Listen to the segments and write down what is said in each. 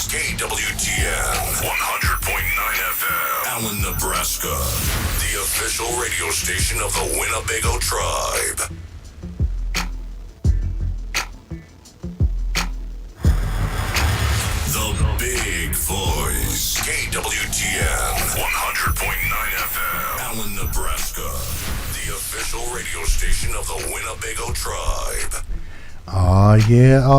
KWTN 100.9 FM, Allen, Nebraska, the official radio station of the Winnebago Tribe. The Big Voice, KWTN 100.9 FM, Allen, Nebraska, the official radio station of the Winnebago Tribe. Oh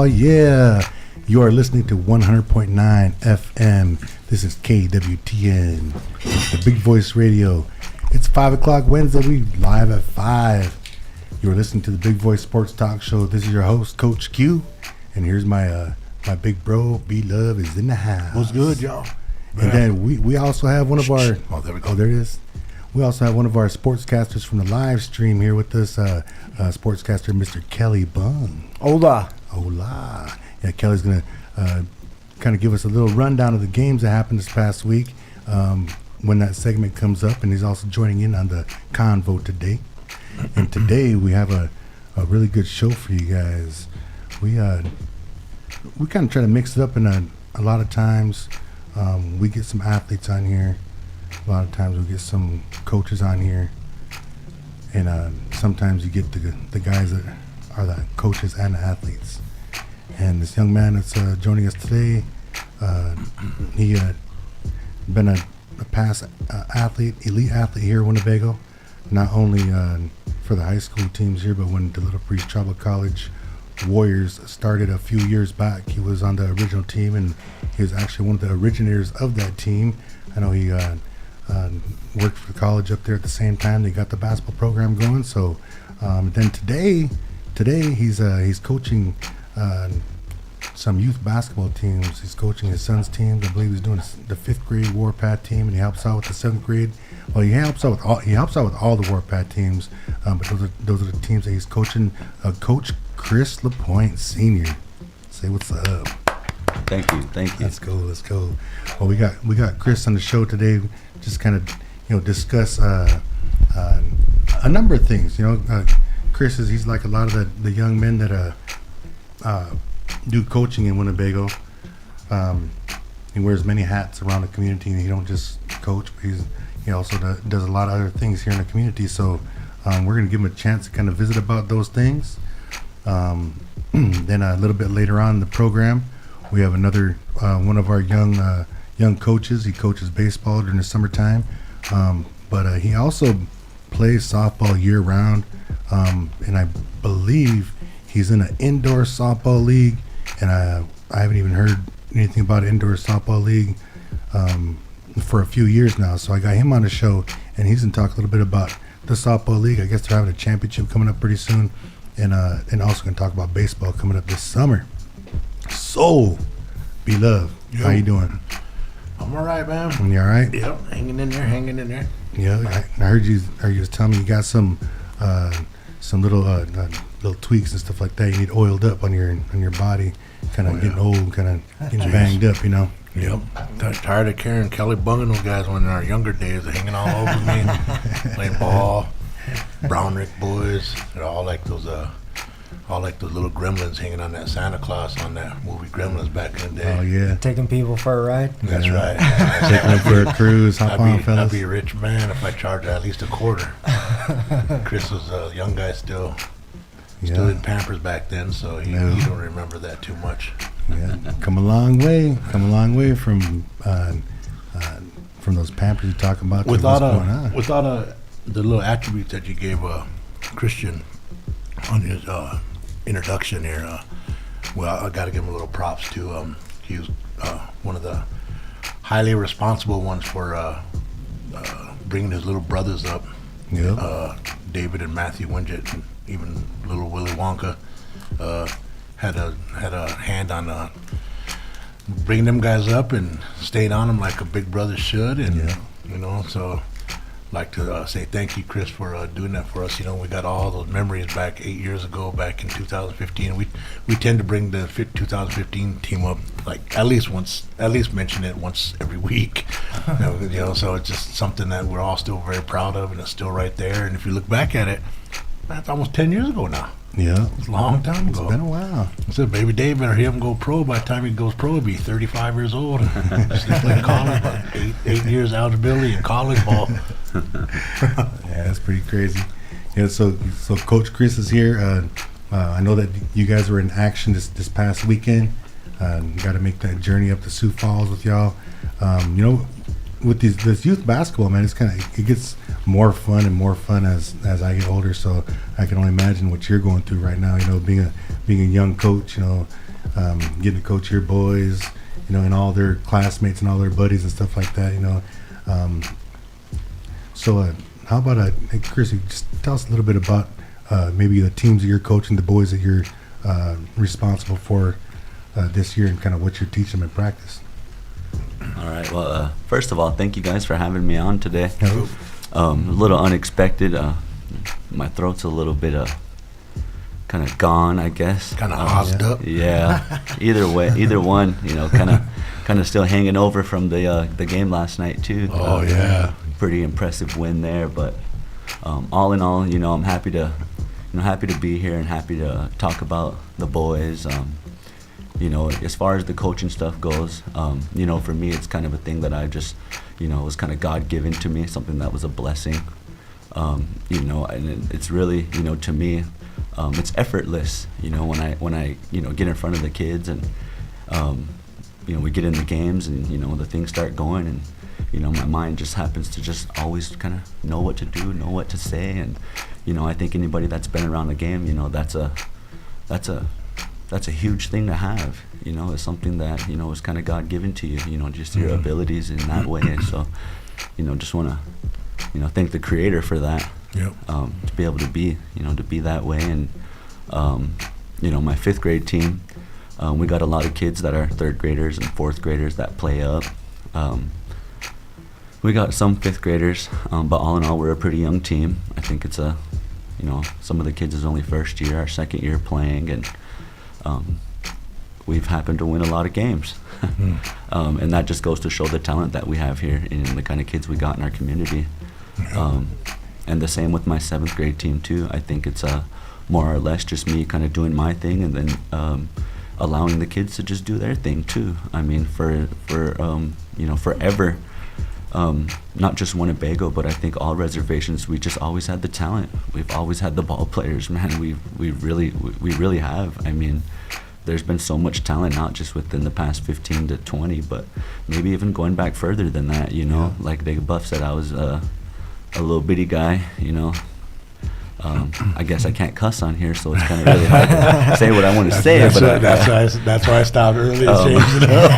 yeah. You are listening to 100.9 FM. This is KWTN, the Big Voice Radio. It's 5 o'clock Wednesday. We live at 5. You are listening to the Big Voice Sports Talk Show. This is your host, Coach Q. And here's my big bro, B-Love, is in the house. What's good, y'all? And then we also have one of our... Oh, there we go. Oh, there it is. We also have one of our sportscasters from the live stream here with us, sportscaster Mr. Kelly Bung. Hola. Yeah, Kelly's going to kind of give us a little rundown of the games that happened this past week when that segment comes up, and he's also joining in on the convo today. And today we have a really good show for you guys. We kind of try to mix it up, and a lot of times we get some athletes on here. A lot of times we get some coaches on here, and sometimes you get the guys that are the coaches and the athletes. And this young man that's joining us today, he been a past elite athlete here in Winnebago, not only for the high school teams here, but when the Little Breeze Tribal College Warriors started a few years back, he was on the original team, and he was actually one of the originators of that team. I know he worked for the college up there at the same time they got the basketball program going. So then today he's coaching some youth basketball teams. He's coaching his son's teams. I believe he's doing the 5th grade Warpath team, and he helps out with the 7th grade. Well, he helps out with all the Warpath teams, but those are the teams that he's coaching. Coach Chris LaPointe Sr. Say what's up. Thank you. Let's go. Well, we got Chris on the show today. Just kind of discuss a number of things. Chris he's like a lot of the young men that do coaching in Winnebago. He wears many hats around the community, and he don't just coach, but he also does a lot of other things here in the community. So we're going to give him a chance to kind of visit about those things. Then a little bit later on in the program, we have another one of our young coaches. He coaches baseball during the summertime, but he also plays softball year round, and I believe he's in an indoor softball league, and I haven't even heard anything about an indoor softball league for a few years now. So I got him on the show, and he's going to talk a little bit about the softball league. I guess they're having a championship coming up pretty soon, and also going to talk about baseball coming up this summer. So, B-Love, how you doing? I'm all right, man. You all right? Yep, hanging in there. Yeah, I heard you was telling me you got some little tweaks and stuff like that. You need oiled up on your body, kind of getting old, kind of getting banged up, Yep. Tired of carrying Kelly Bung and those guys when in our younger days, hanging all over me, playing ball. Brown Rick boys, they're all like those little gremlins hanging on that Santa Claus on that movie Gremlins back in the day. Oh yeah, taking people for a ride. That's right. Taking them for a cruise. Hop on, fellas. I'd be a rich man if I charged at least a quarter. Chris was a young guy still in Pampers back then, so he don't remember that too much. Yeah, come a long way from those Pampers you're talking about. Without the little attributes that you gave Christian on his introduction here, well, I got to give him a little props too. He was one of the highly responsible ones for bringing his little brothers up. Yep. David and Matthew Winget, and even little Willy Wonka had a hand on bringing them guys up and stayed on them like a big brother should, and so. Like to say thank you, Chris, for doing that for us. We got all those memories back 8 years ago, back in 2015. We tend to bring the 2015 team up, like at least mention it once every week. So it's just something that we're all still very proud of, and it's still right there. And if you look back at it, that's almost 10 years ago now. Yeah. It's a long time It's ago. been a while. I said, baby Dave better hear him go pro. By the time he goes pro, he'll be 35 years old. Just playing college, about eight years eligibility in college ball. Yeah, that's pretty crazy. Yeah, so Coach Chris is here. I know that you guys were in action this past weekend. Got to make that journey up to Sioux Falls with y'all. With this youth basketball, man, it gets more fun and more fun as I get older. So I can only imagine what you're going through right now. Being a young coach, getting to coach your boys, and all their classmates and all their buddies and stuff like that. So how about hey, Chris, you just tell us a little bit about maybe the teams that you're coaching, the boys that you're responsible for this year, and kind of what you're teaching them in practice. All right. Well, first of all, thank you guys for having me on today. Yeah. A little unexpected. My throat's a little bit kind of gone, I guess. Kind of hozzed up. Yeah. Either one. Kind of still hanging over from the game last night too. Oh, yeah. Pretty impressive win there, but all in all, I'm happy to be here and happy to talk about the boys. As far as the coaching stuff goes, for me, it's kind of a thing that I just, was kind of God-given to me, something that was a blessing, and it's really, to me, it's effortless, when I get in front of the kids and, we get in the games and, the things start going and, my mind just happens to just always kind of know what to do, know what to say, and, I think anybody that's been around the game, that's a huge thing to have, it's something that, is kind of God-given to you, just your abilities in that way. And so, just want to, thank the Creator for that, Yep. to be able to be that way. And, my fifth grade team, we got a lot of kids that are third graders and fourth graders that play up. We got some fifth graders, but all in all, we're a pretty young team. I think it's some of the kids is only first year, our second year playing, and we've happened to win a lot of games. And that just goes to show the talent that we have here and the kind of kids we got in our community. And the same with my seventh grade team too. I think it's more or less just me kind of doing my thing and then allowing the kids to just do their thing too. I mean, for forever, not just Winnebago, but I think all reservations, we just always had the talent. We've always had the ball players, man. We really have. I mean, there's been so much talent, not just within the past 15 to 20, but maybe even going back further than that, Yeah. Like Dave Buff said, I was a little bitty guy, I guess I can't cuss on here, so it's kind of really hard to say what I want to say. That's why I stopped early and changed it up.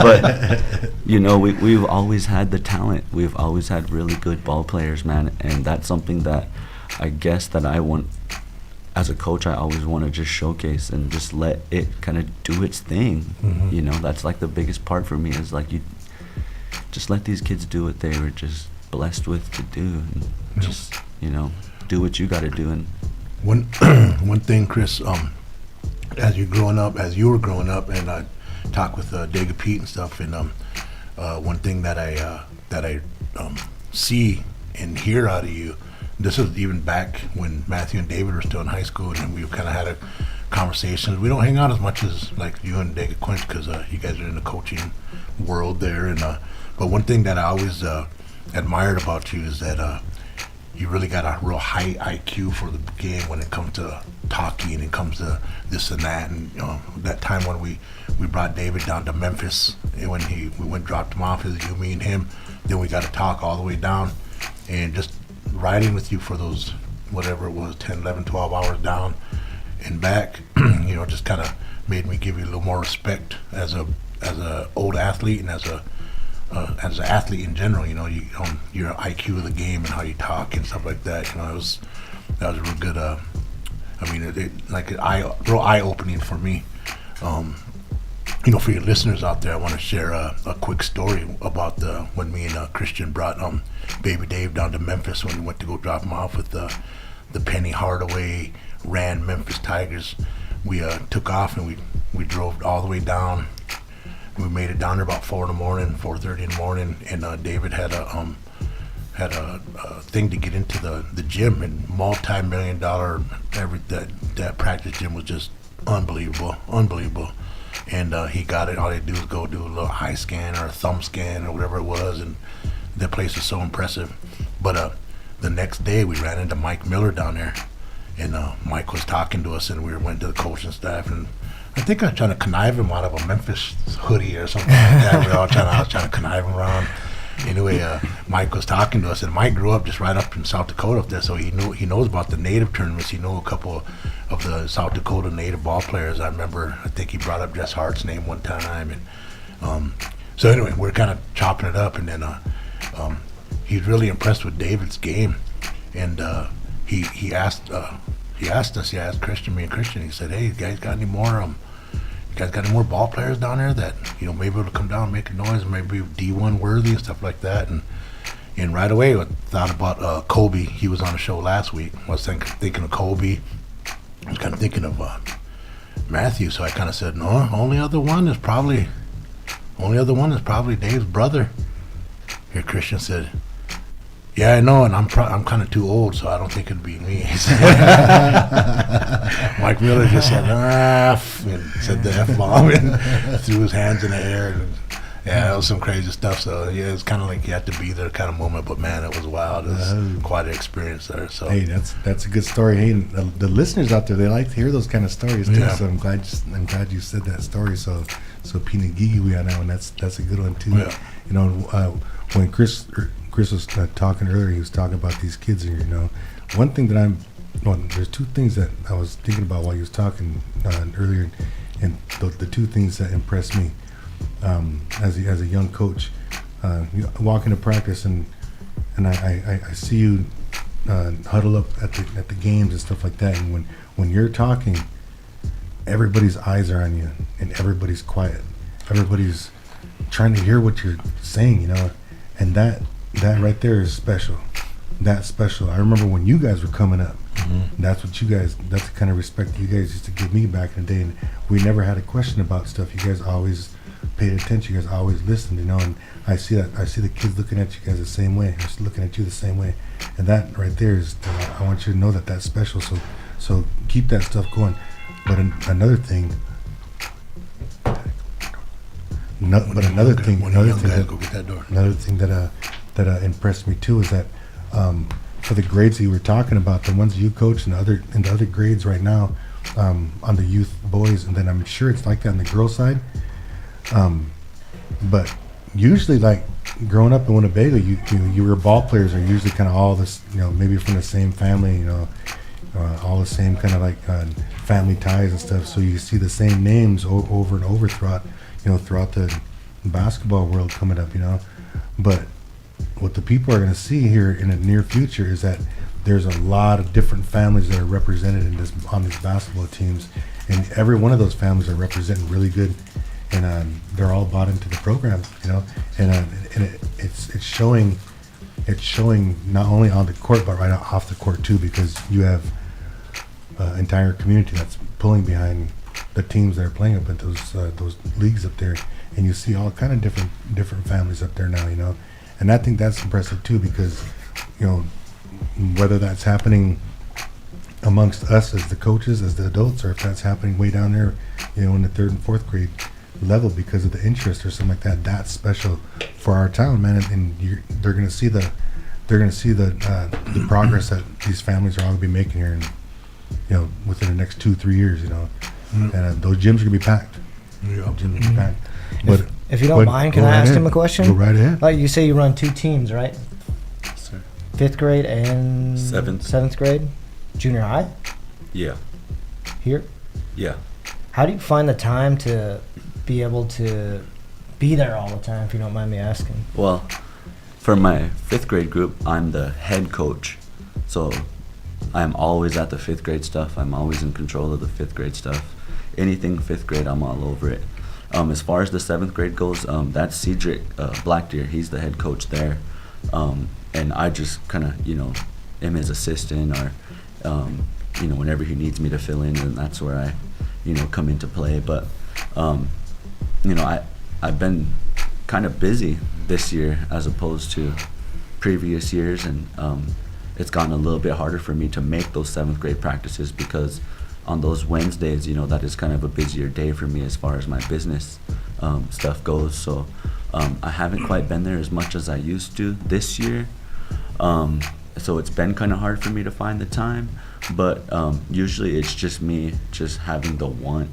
But we've always had the talent. We've always had really good ball players, man, and that's something that I guess that I want as a coach. I always want to just showcase and just let it kind of do its thing. Mm-hmm. That's like the biggest part for me is like you just let these kids do what they were just blessed with to do, and just do what you got to do. And one thing, Chris, as you were growing up, and I talked with David Pete and stuff, and one thing that I see and hear out of you, this is even back when Matthew and David were still in high school, and we kind of had a conversation. We don't hang out as much as like you and David Quince because you guys are in the coaching world there, and but one thing that I always admired about you is that you really got a real high IQ for the game when it comes to talking and it comes to this and that. And that time when we brought David down to Memphis, and when we dropped him off, as you, me, and him, then we got to talk all the way down, and just riding with you for those whatever it was 10, 11, 12 hours down and back, just kind of made me give you a little more respect as a old athlete and as an athlete in general. Your IQ of the game and how you talk and stuff like that. That was a real good. Real eye opening for me. For your listeners out there, I want to share a quick story about when me and Christian brought Baby Dave down to Memphis when we went to go drop him off with the Penny Hardaway ran Memphis Tigers. We took off and we drove all the way down. We made it down there about 4:30 in the morning, and David had a thing to get into the gym, and multi-million-dollar that practice gym was just unbelievable. And he got it. All they do is go do a little eye scan or a thumb scan or whatever it was, and that place is so impressive. But the next day we ran into Mike Miller down there, and Mike was talking to us, and we went to the coaching staff, and I think I was trying to connive him out of a Memphis hoodie or something like that. I was trying to connive him around. Anyway, Mike was talking to us, and Mike grew up just right up in South Dakota up there, so he knows about the native tournaments. He knew a couple of the South Dakota native ball players. I think he brought up Jess Hart's name one time, and so anyway, we're kind of chopping it up, and then he's really impressed with David's game, and he asked Christian, me and Christian, he said, "Hey, you guys got any more ball players down there that maybe able to come down and make a noise, maybe D1 worthy and stuff like that?" And right away I thought about Kobe. He was on the show last week. I was thinking of Kobe. I was kind of thinking of Matthew, so I kind of said, "No, only other one is probably Dave's brother." Here Christian said, "Yeah, I know, and I'm kind of too old, so I don't think it'd be me." Mike Miller just said, and said the F-bomb and threw his hands in the air. And, yeah, that was some crazy stuff. So, yeah, it's kind of like you had to be there kind of moment. But, man, it was wild. It was quite an experience there. So. Hey, that's a good story. Hey, the listeners out there, they like to hear those kind of stories, too. Yeah. So I'm glad you said that story. So Pina Gigi, we are now, and that's a good one, too. Yeah. When Chris was talking earlier, he was talking about these kids, and one thing that there's two things that I was thinking about while he was talking earlier, and the two things that impressed me as a young coach. You walk into practice, and I see you huddle up at the games and stuff like that, and when you're talking, everybody's eyes are on you, and everybody's quiet. Everybody's trying to hear what you're saying, and that right there is special. That's special. I remember when you guys were coming up. Mm-hmm. That's the kind of respect you guys used to give me back in the day, and we never had a question about stuff. You guys always paid attention. You guys always listened, and I see the kids looking at you guys the same way. They're looking at you the same way, and that right there is, I want you to know that that's special. So keep that stuff going. But another thing that impressed me too is that for the grades that you were talking about, the ones you coach and the other grades right now on the youth boys, and then I'm sure it's like that on the girls side. But usually, like growing up in Winnebago, you were ball players are usually kind of all this, maybe from the same family, all the same kind of like family ties and stuff. So you see the same names over and over throughout the basketball world coming up, But what the people are going to see here in the near future is that there's a lot of different families that are represented on these basketball teams, and every one of those families are representing really good, and they're all bought into the program, and it's showing not only on the court but right off the court too, because you have an entire community that's pulling behind the teams that are playing up at those leagues up there, and you see all kind of different families up there now, and I think that's impressive too, because whether that's happening amongst us as the coaches, as the adults, or if that's happening way down there, in the 3rd and 4th grade level because of the interest or something like that, that's special for our town, man. And they're going to see the progress that these families are all going to be making here, and within the next 2-3 years, and those gyms are going to be packed. Yeah. Gyms are going to be packed. But if you don't mind, can I ask him a question? Go right ahead. Like you say, you run 2 teams, right? Yes, sir. 5th grade and 7th grade, junior high. Yeah. Here. Yeah. How do you find the time to be able to be there all the time, if you don't mind me asking? Well, for my 5th grade group, I'm the head coach, so I'm always at the 5th grade stuff. I'm always in control of the 5th grade stuff. Anything 5th grade, I'm all over it. As far as the 7th grade goes, that's Cedric Blackdeer. He's the head coach there, and I just kind of am his assistant, or whenever he needs me to fill in, and that's where I come into play. But I've been kind of busy this year as opposed to previous years, and it's gotten a little bit harder for me to make those 7th grade practices because on those Wednesdays, that is kind of a busier day for me as far as my business stuff goes. So I haven't quite been there as much as I used to this year. So it's been kind of hard for me to find the time, but usually it's just me just having the want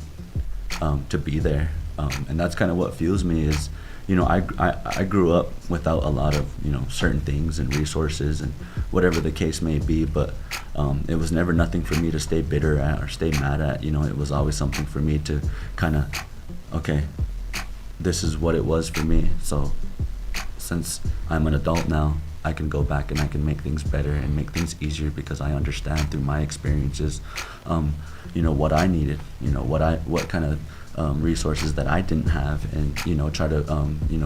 to be there. And that's kind of what fuels me is, I grew up without a lot of, certain things and resources and whatever the case may be, but it was never nothing for me to stay bitter at or stay mad at. It was always something for me to kind of, okay, this is what it was for me. So since I'm an adult now, I can go back and I can make things better and make things easier because I understand through my experiences, what I needed, what kind of resources that I didn't have, and try to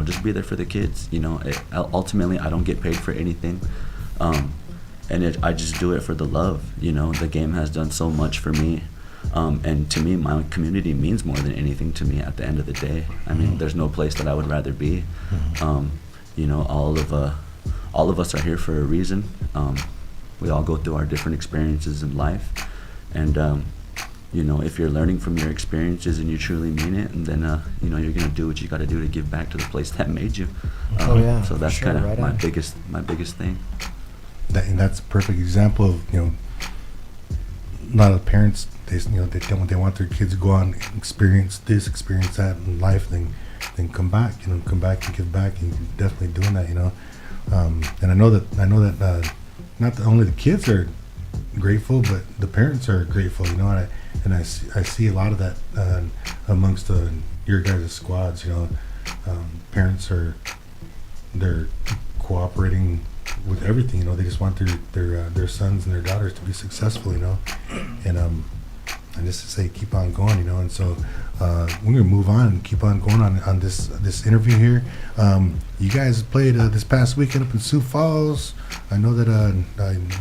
just be there for the kids. Ultimately I don't get paid for anything, and I just do it for the love. The game has done so much for me, and to me my community means more than anything to me at the end of the day. I mean, there's no place that I would rather be. All of us are here for a reason. We all go through our different experiences in life, and if you're learning from your experiences and you truly mean it, and then you're gonna do what you got to do to give back to the place that made you. So that's sure, kind of right my on. biggest thing. And that's a perfect example of, a lot of parents, they want their kids to go on, experience this, experience that in life, then come back, come back and give back, and you're definitely doing that, and I know that not only the kids are grateful, but the parents are grateful, and I see a lot of that amongst your guys' squads. Parents they're cooperating with everything. They just want their sons and their daughters to be successful. And just to say, keep on going. And so we're gonna move on and keep on going on this interview here. You guys played this past weekend up in Sioux Falls. I know that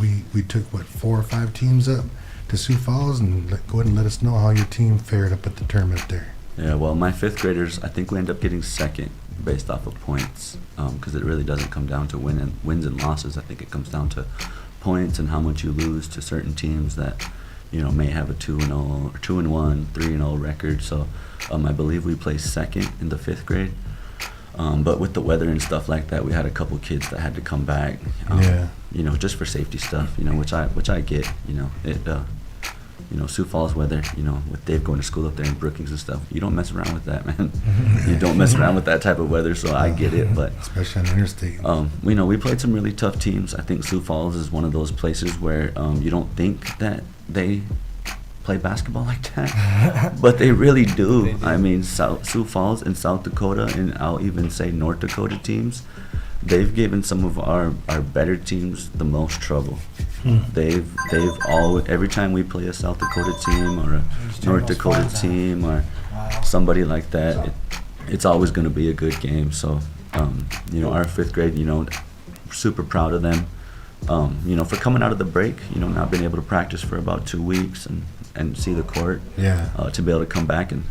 we took 4 or 5 teams up to Sioux Falls, and go ahead and let us know how your team fared up at the tournament there. Yeah, well, my 5th graders, I think we end up getting 2nd based off of points, because it really doesn't come down to wins and losses. I think it comes down to points and how much you lose to certain teams that may have a 2-0 or 2-1, 3-0 record. So I believe we placed 2nd in the 5th grade. But with the weather and stuff like that, we had a couple kids that had to come back. Just for safety stuff. Which I get. Sioux Falls weather. With Dave going to school up there in Brookings and stuff, you don't mess around with that, man. You don't mess around with that type of weather. So I get it. But especially on the interstate. We played some really tough teams. I think Sioux Falls is one of those places where you don't think that they play basketball like that, but they really do. They do. I mean, Sioux Falls and South Dakota, and I'll even say North Dakota teams, they've given some of our better teams the most trouble. They've all, every time we play a South Dakota team or a North Dakota team or somebody like that, it's always going to be a good game. So our 5th grade, super proud of them. For coming out of the break, not being able to practice for about 2 weeks and see the court. To be able to come back and,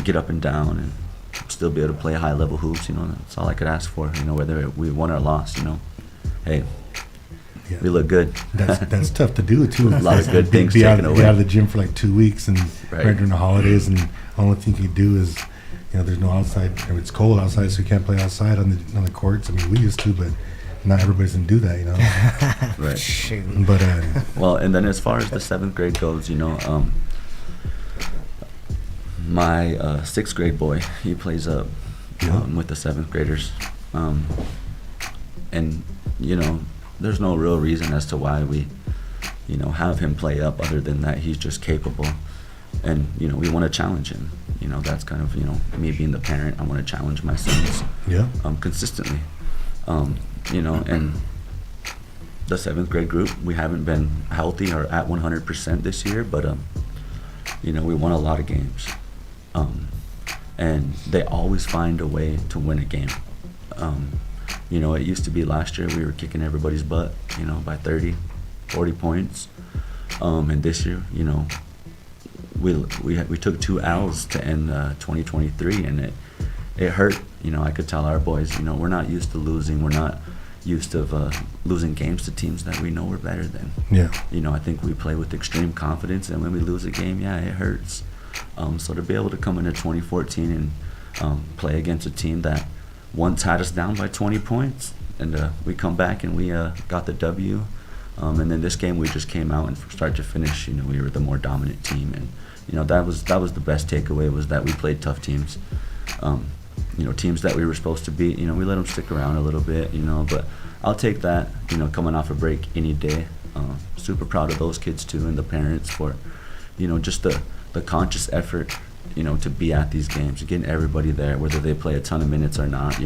get up and down and still be able to play high level hoops, that's all I could ask for, whether we won or lost, hey, we look good. That's tough to do too. A lot of good things be taken out, away. Be out of the gym for like 2 weeks and Right. right during the holidays, and the only thing you do is, there's no outside. It's cold outside, so you can't play outside on the courts. I mean, we used to, but not everybody's gonna do that, Right. Shoot. But Well, and then as far as the 7th grade goes, my 6th grade boy, he plays up with the 7th graders, and there's no real reason as to why we have him play up, other than that he's just capable, and we want to challenge him. That's kind of me being the parent. I want to challenge my sons consistently, and the 7th grade group, we haven't been healthy or at 100% this year, but we won a lot of games, and they always find a way to win a game. It used to be last year we were kicking everybody's butt, by 30, 40 points, and this year, we took 2 L's to end 2023, and it hurt. I could tell our boys, we're not used to losing. We're not, used of losing games to teams that we know we're better than. Yeah. I think we play with extreme confidence, and when we lose a game, yeah, it hurts. So to be able to come into 2014 and play against a team that once had us down by 20 points, and we come back and we got the W, and then this game we just came out and from start to finish, we were the more dominant team, and that was the best takeaway, was that we played tough teams. Teams that we were supposed to beat, we let them stick around a little bit, but I'll take that, coming off a break any day. Super proud of those kids too, and the parents for, just the conscious effort, to be at these games, getting everybody there, whether they play a ton of minutes or not.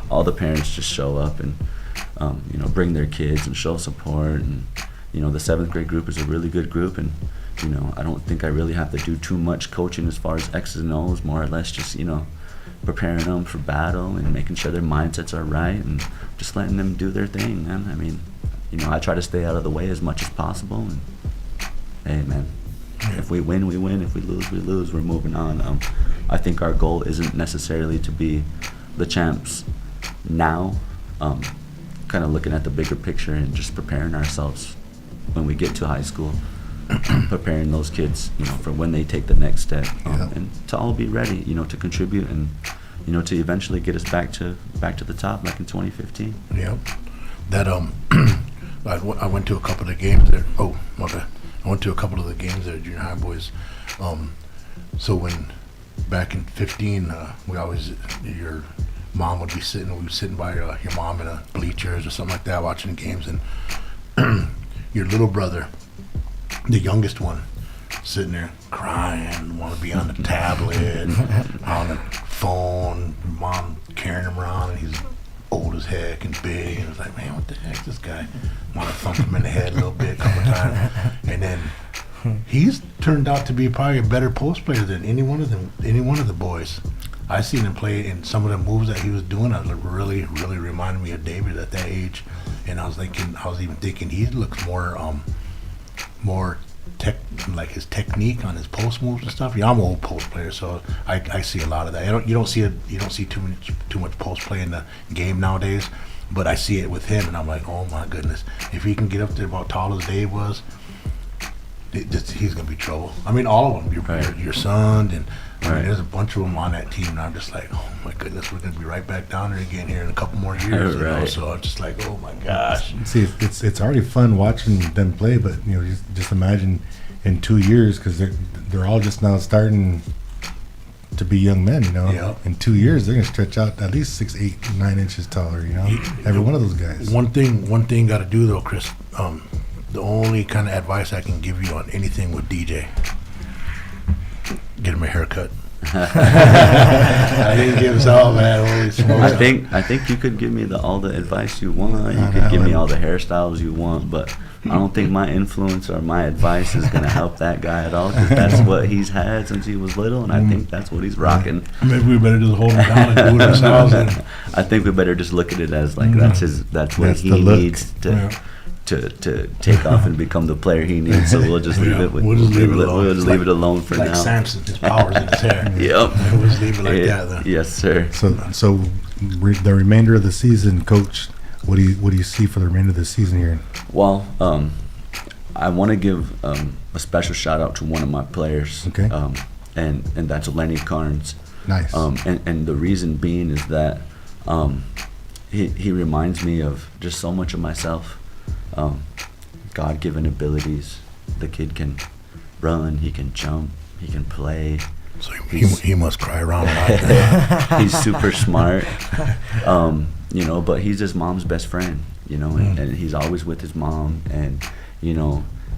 All the parents just show up and, bring their kids and show support. And, the 7th grade group is a really good group, and, I don't think I really have to do too much coaching as far as X's and O's, more or less just, preparing them for battle and making sure their mindsets are right and just letting them do their thing, man. I mean, I try to stay out of the way as much as possible, and hey, man, if we win, we win. If we lose, we lose. We're moving on. I think our goal isn't necessarily to be the champs now, kind of looking at the bigger picture and just preparing ourselves when we get to high school, preparing those kids, for when they take the next step, and to all be ready, to contribute and, to eventually get us back to the top, like in 2015. Yeah, that I went to a couple of games there. Oh, my bad. I went to a couple of the games there, junior high boys. So when back in 15, we always, your mom would be sitting. We were sitting by your mom in a bleachers or something like that, watching the games, and your little brother, the youngest one, sitting there crying, want to be on the tablet, on the phone. Mom carrying him around, and he's old as heck and big, and it's like, man, what the heck, this guy? Want to thump him in the head a little bit, a couple times, and then he's turned out to be probably a better post player than any one of the boys. I seen him play, and some of the moves that he was doing, really reminded me of David at that age, and I was even thinking he looks more like his technique on his post moves and stuff. I'm an old post player, so I see a lot of that. You don't see too much post play in the game nowadays, but I see it with him, and I'm like, oh my goodness, if he can get up to about tall as Dave was, he's gonna be trouble. I mean, all of them, your son, and I mean, there's a bunch of them on that team, and I'm just like, oh my goodness, we're gonna be right back down there again here in a couple more years. So I'm just like, oh my gosh. See, it's already fun watching them play, but just imagine in 2 years, because they're all just now starting to be young men. In 2 years they're gonna stretch out at least 6, 8, 9 inches taller. Every one of those guys. One thing got to do though, Chris. The only kind of advice I can give you on anything with DJ, get him a haircut. I didn't give us all, man. Holy smokes. I think you could give me all the advice you want. You could give me all the hairstyles you want, but I don't think my influence or my advice is going to help that guy at all, because that's what he's had since he was little, and I think that's what he's rocking. Maybe we better just hold him down and do it ourselves. I think we better just look at it as like that's what he needs to take off and become the player he needs. So we'll just leave it. We'll just leave it alone for now. Like Samson, his powers in his hair. Yep. We'll just leave it like that. Then. Yes, sir. So the remainder of the season, Coach, what do you see for the remainder of the season here? Well, I want to give a special shout out to one of my players. Okay. And that's Lenny Carnes. Nice. And the reason being is that he reminds me of just so much of myself. God-given abilities. The kid can run, he can jump, he can play. So he must cry around a lot. He's super smart, but he's his mom's best friend, and he's always with his mom, and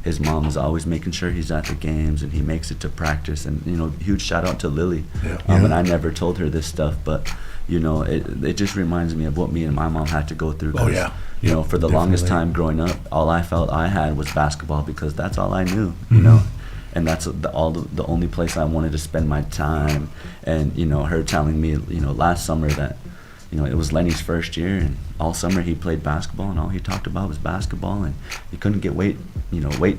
his mom is always making sure he's at the games, and he makes it to practice. And huge shout out to Lily. And I never told her this stuff, but it just reminds me of what me and my mom had to go through. Oh yeah. For the longest time growing up, all I felt I had was basketball, because that's all I knew. And that's the only place I wanted to spend my time. And her telling me last summer that it was Lenny's first year, and all summer he played basketball, and all he talked about was basketball, and he couldn't wait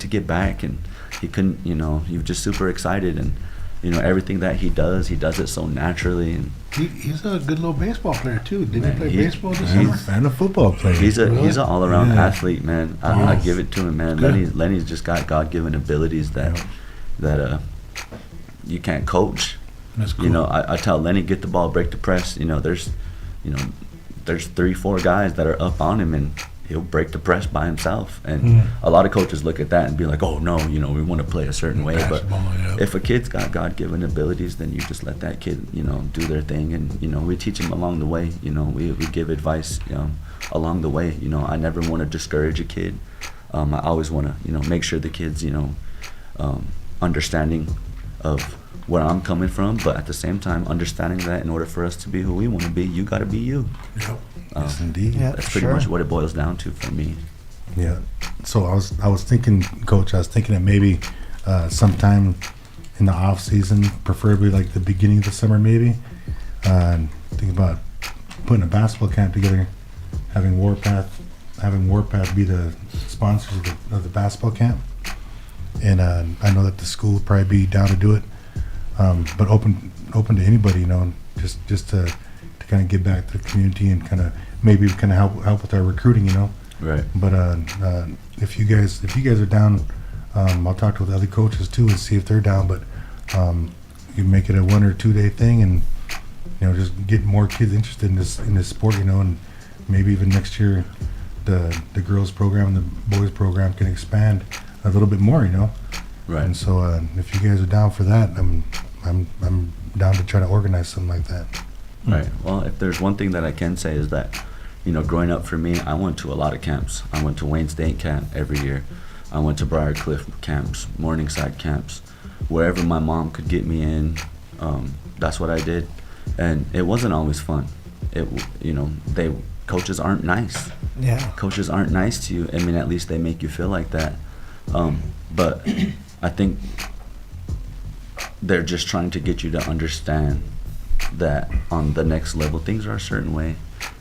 to get back, and he couldn't he was just super excited. And everything that he does it so naturally. And He's a good little baseball player too. Didn't Man, he play he- baseball this summer? And a football player. he's an all-around Yeah. athlete, man. I give it to him, man. Good. Lenny's just got God-given abilities that you can't coach. That's cool. I tell Lenny, get the ball, break the press. There's 3-4 guys that are up on him, and he'll break the press by himself. And a lot of coaches look at that and be like, oh no, we want to play a certain way. But Basketball, yeah. if a kid's got God-given abilities, then you just let that kid, do their thing, and we teach them along the way. We give advice along the way. I never want to discourage a kid. I always want to make sure the kids understanding of where I'm coming from, but at the same time understanding that in order for us to be who we want to be, you got to be you. Yep. Yes, indeed. Yeah. That's pretty Sure. much what it boils down to for me. Yeah. So I was thinking, Coach. I was thinking that maybe sometime in the off season, preferably like the beginning of the summer, maybe. Think about putting a basketball camp together, having Warpath be the sponsors of the basketball camp, and I know that the school would probably be down to do it, but open to anybody, just to kind of give back to the community and kind of maybe kind of help with our recruiting, Right. But if you guys are down, I'll talk to the other coaches too and see if they're down. But you make it a 1 or 2 day thing, and just get more kids interested in this sport, and maybe even next year the girls program and the boys program can expand a little bit more, Right. And so if you guys are down for that, I'm down to try to organize something like that. Right. Well, if there's one thing that I can say is that, growing up for me, I went to a lot of camps. I went to Wayne State camp every year. I went to Briarcliff camps, Morningside camps, wherever my mom could get me in. That's what I did, and it wasn't always fun. Coaches aren't nice. Yeah. Coaches aren't nice to you. I mean, at least they make you feel like that. But I think they're just trying to get you to understand that on the next level things are a certain way,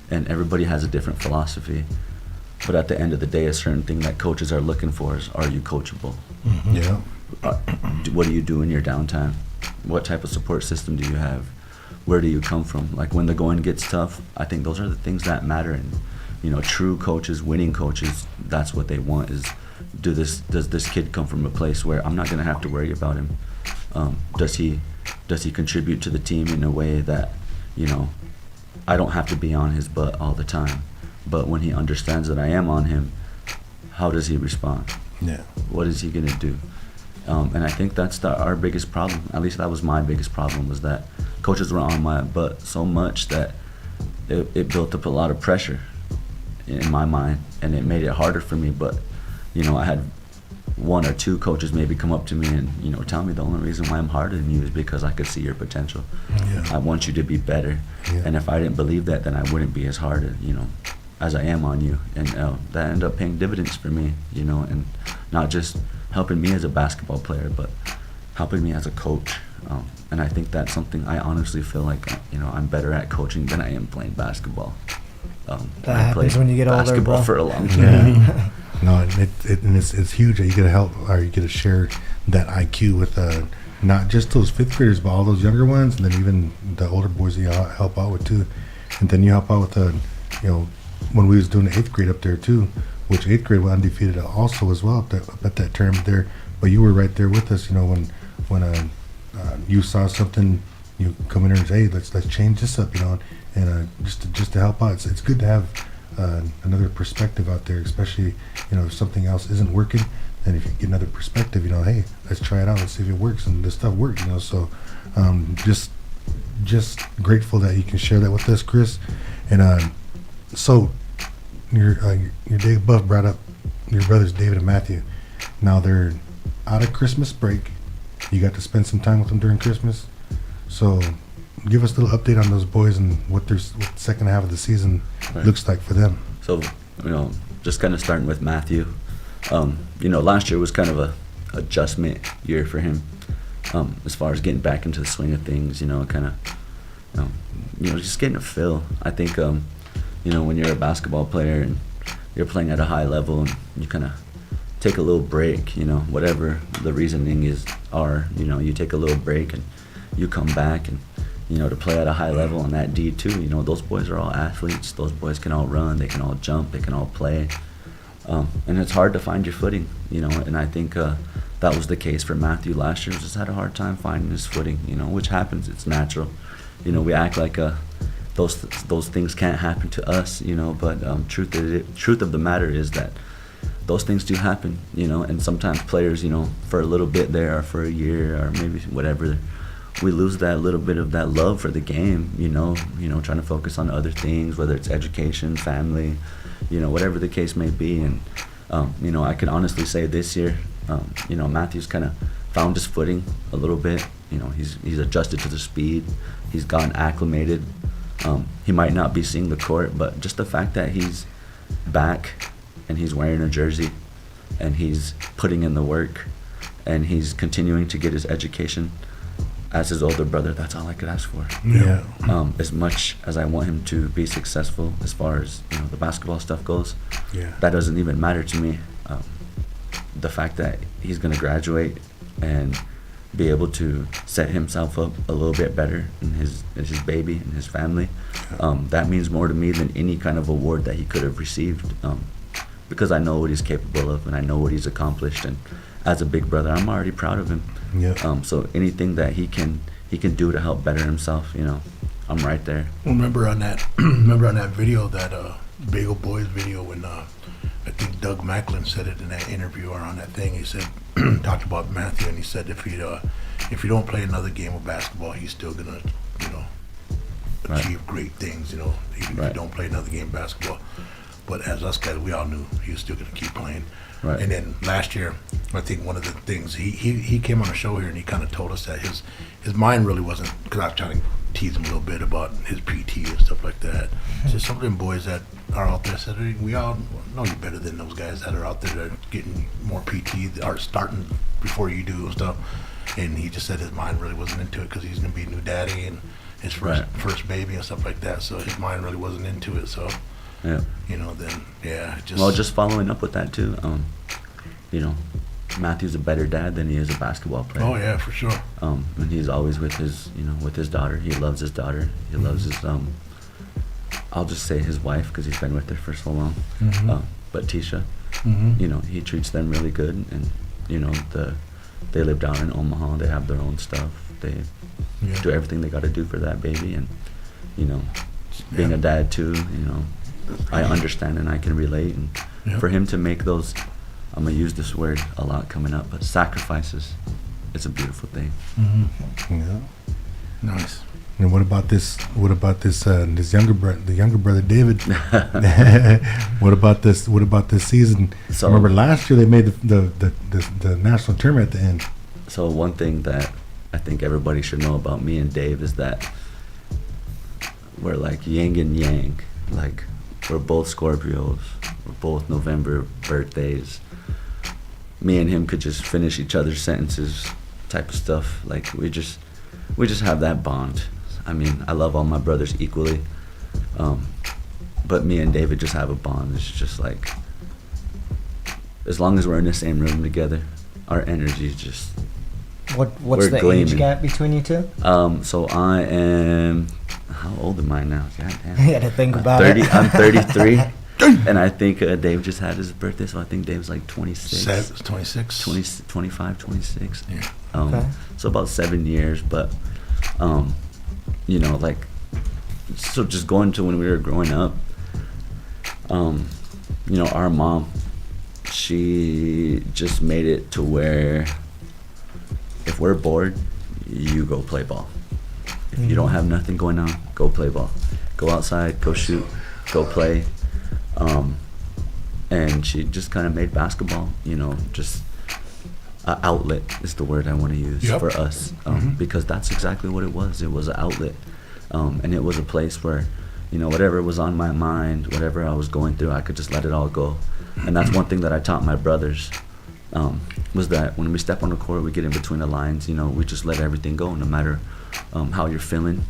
and everybody has a different philosophy. But at the end of the day, a certain thing that coaches are looking for is, are you coachable? Yeah. What do you do in your downtime? What type of support system do you have? Where do you come from? Like when the going gets tough, I think those are the things that matter. And true coaches, winning coaches, that's what they want is, does this kid come from a place where I'm not going to have to worry about him? Does he contribute to the team in a way that, I don't have to be on his butt all the time, but when he understands that I am on him, how does he respond? Yeah. What is he going to do? And I think that's our biggest problem. At least that was my biggest problem, was that coaches were on my butt so much that it built up a lot of pressure in my mind, and it made it harder for me. But I had 1 or 2 coaches maybe come up to me and tell me the only reason why I'm harder than you is because I could see your potential. Yeah. I want you to be better. Yeah. And if I didn't believe that, then I wouldn't be as hard as I am on you. And that ended up paying dividends for me, and not just helping me as a basketball player, but helping me as a coach. And I think that's something I honestly feel like I'm better at coaching than I am playing basketball. That I happens played when you get older, basketball bro. for a long time. Yeah. No, and it's huge that you get to help, or you get to share that IQ with not just those 5th graders, but all those younger ones, and then even the older boys that you help out with too. And then you help out with when we was doing the 8th grade up there too, which 8th grade was undefeated also as well up at that term there. But you were right there with us, when you saw something, you come in there and say, hey, let's change this up, and just to help out. It's good to have another perspective out there, especially if something else isn't working. Then if you get another perspective, hey, let's try it out, let's see if it works, and this stuff works. So just grateful that you can share that with us, Chris. And so your Dave Buff brought up your brothers David and Matthew. Now they're out of Christmas break. You got to spend some time with them during Christmas. So give us a little update on those boys and what the second half of the season Right. looks like for them. So, just kind of starting with Matthew. Last year was kind of a adjustment year for him, as far as getting back into the swing of things. Just getting a feel. I think, when you're a basketball player and you're playing at a high level and you kind of take a little break, whatever the reasoning you take a little break and you come back and, to play at a high level on that D2, those boys are all athletes. Those boys can all run, they can all jump, they can all play. And it's hard to find your footing, and I think that was the case for Matthew last year. Just had a hard time finding his footing, which happens. It's natural. We act like those things can't happen to us, but truth of the matter is that those things do happen, and sometimes players, for a little bit there or for a year or maybe whatever, we lose that little bit of that love for the game, trying to focus on other things, whether it's education, family, whatever the case may be. And, I can honestly say this year, Matthew's kind of found his footing a little bit. He's adjusted to the speed. He's gotten acclimated. He might not be seeing the court, but just the fact that he's back and he's wearing a jersey and he's putting in the work and he's continuing to get his education as his older brother, that's all I could ask for. Yeah. As much as I want him to be successful as far as the basketball stuff goes, that doesn't even matter to me. The fact that he's going to graduate and be able to set himself up a little bit better in his baby and his family, that means more to me than any kind of award that he could have received, because I know what he's capable of and I know what he's accomplished, and as a big brother I'm already proud of him. So anything that he can do to help better himself, I'm right there. Remember on that video, that Bagel Boys video, when I think Doug Macklin said it in that interview or on that thing. He said, talked about Matthew, and he said if you don't play another game of basketball, he's still gonna achieve great things, even if you don't play another game of basketball. But as us guys, we all knew he was still gonna keep playing. Right. And then last year, I think one of the things he came on a show here and he kind of told us that his mind really wasn't, because I was trying to tease him a little bit about his PT and stuff like that. So some of them boys that are out there said, we all know you better than those guys that are out there that are getting more PT, are starting before you do and stuff. And he just said his mind really wasn't into it because he's going to be a new daddy and his first baby and stuff like that. So his mind really wasn't into it. So, just following up with that too, Matthew's a better dad than he is a basketball player. Oh yeah, for sure. And he's always with his daughter. He loves his daughter. He loves his I'll just say his wife, because he's been with her for so long. But Tisha, he treats them really good, and they live down in Omaha. They have their own stuff. They do everything they got to do for that baby, and being a dad too, I understand and I can relate. And for him to make those, I'm gonna use this word a lot coming up, but sacrifices, it's a beautiful thing. Yeah. Nice. And what about this? This younger brother David? What about this season? So, remember last year they made the national tournament at the end. So one thing that I think everybody should know about me and Dave is that we're like yin and yang. Like, we're both Scorpios. We're both November birthdays. Me and him could just finish each other's sentences, type of stuff. Like, we just have that bond. I mean, I love all my brothers equally, but me and David just have a bond. It's just like, as long as we're in the same room together, our energy is just. What's the gleaming. age gap between you two? So I am. How old am I now? God damn. You had to think about 30. it. I'm 33, and I think Dave just had his birthday, so I think Dave's like 26. 26. 25, 26. Yeah. Okay. So about 7 years, but so just going to when we were growing up, our mom, she just made it to where if we're bored, you go play ball. If you don't have nothing going on, go play ball. Go outside, go shoot, go play. And she just kind of made basketball, just an outlet is the word I want to use for us, because that's exactly what it was. It was an outlet, and it was a place where, whatever was on my mind, whatever I was going through, I could just let it all go. And that's one thing that I taught my brothers, was that when we step on the court, we get in between the lines, we just let everything go, no matter how you're feeling.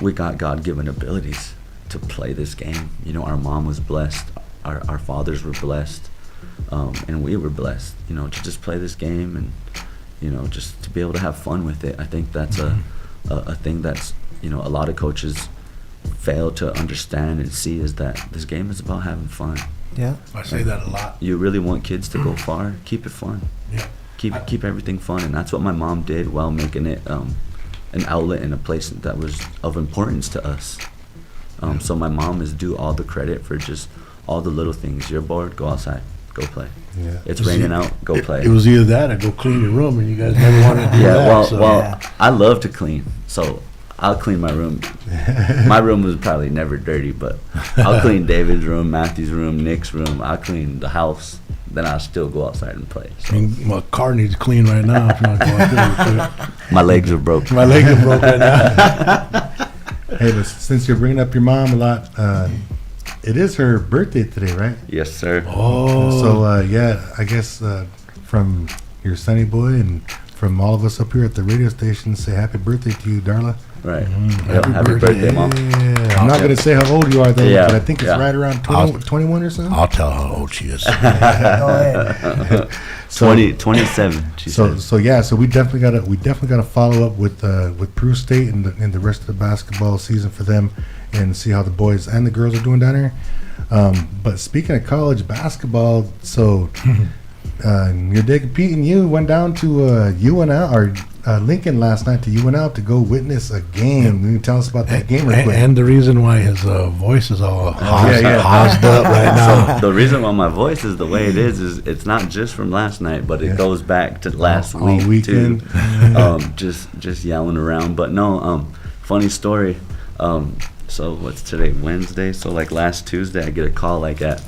We got God-given abilities to play this game. Our mom was blessed, our fathers were blessed. And we were blessed, to just play this game and, just to be able to have fun with it. I think that's a thing that's, a lot of coaches fail to understand and see, is that this game is about having fun. Yeah. I say that a lot. You really want kids to go far, keep it fun. Yeah. Keep everything fun, and that's what my mom did while making it an outlet and a place that was of importance to us. So my mom is due all the credit for just all the little things. You're bored, go outside, go play. Yeah. It's raining out, go play. It was either that or go clean your room, and you guys never wanted to do Yeah, that. well, I love to clean, so I'll clean my room. My room was probably never dirty, but I'll clean David's room, Matthew's room, Nick's room. I'll clean the house. Then I'll still go outside and play. I mean, my car needs clean right now. If you want to go out there. My legs are broken. My leg is broke right now. Hey, but since you're bringing up your mom a lot, it is her birthday today, right? Yes, sir. Oh, So, yeah, I guess from your Sunny Boy and from all of us up here at the radio station, say happy birthday to you, Darla. Right. Mm-hmm. Yep, happy birthday, Mom. Yeah. I'm not going to say how old you are, though, Yeah, but I think it's yeah. right around 21 or something. I'll tell how old she is. Go ahead. 27, she said. So we definitely gotta follow up with Peru State and the rest of the basketball season for them, and see how the boys and the girls are doing down there. But speaking of college basketball, so your Dick Pete and you went down to UNL or Lincoln last night to UNL to go witness a game. Can you tell us about that game real quick? And the reason why his voice is all yeah. housed up right now. So the reason why my voice is the way it is it's not just from last night, but it goes back to last All week weekend. too. Just yelling around. But no, funny story. So what's today? Wednesday. So like last Tuesday, I get a call like at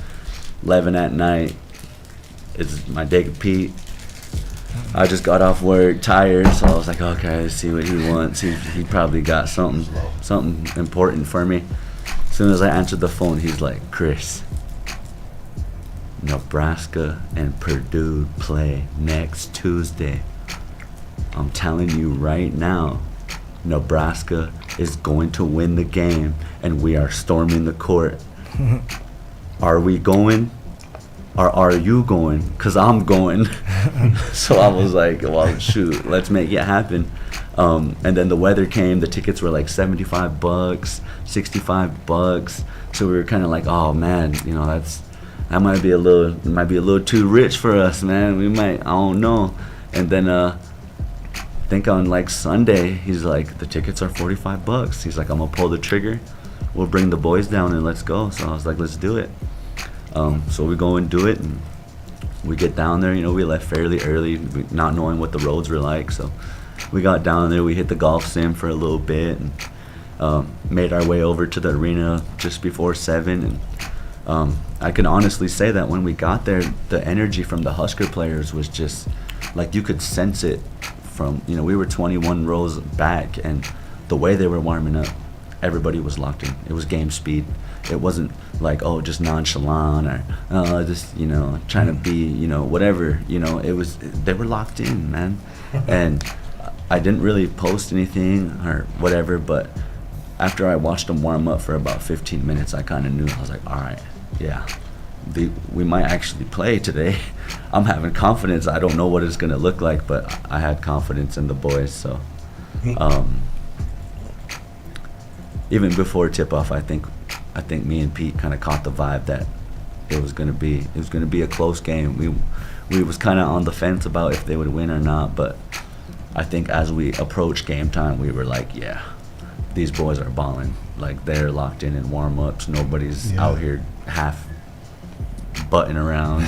11 at night. It's my Dick Pete. I just got off work, tired, so I was like, okay, let's see what he wants. He probably got something important for me. As soon as I answered the phone, he's like, Chris, Nebraska and Purdue play next Tuesday. I'm telling you right now, Nebraska is going to win the game, and we are storming the court. Are we going? Or are you going? Because I'm going. So I was like, well, shoot, let's make it happen. And then the weather came. The tickets were like $75, $65. So we were kind of like, oh man, that might be a little too rich for us, man. We might, I don't know. And then I think on like Sunday, he's like, the tickets are $45. He's like, I'm gonna pull the trigger. We'll bring the boys down and let's go. So I was like, let's do it. So we go and do it, and we get down there. We left fairly early, not knowing what the roads were like. So we got down there. We hit the golf sim for a little bit, and made our way over to the arena just before 7. And I can honestly say that when we got there, the energy from the Husker players was just like you could sense it. From we were 21 rows back, and the way they were warming up, everybody was locked in. It was game speed. It wasn't like, oh, just nonchalant or just trying to be whatever. It was, they were locked in, man. And I didn't really post anything or whatever, but after I watched them warm up for about 15 minutes, I kind of knew. I was like, all right, yeah, we might actually play today. I'm having confidence. I don't know what it's gonna look like, but I had confidence in the boys. So even before tip-off, I think me and Pete kind of caught the vibe that it was gonna be a close game. We was kind of on the fence about if they would win or not, but I think as we approached game time, we were like, yeah, these boys are balling. Like, they're locked in warm-ups. Nobody's out here half butting around.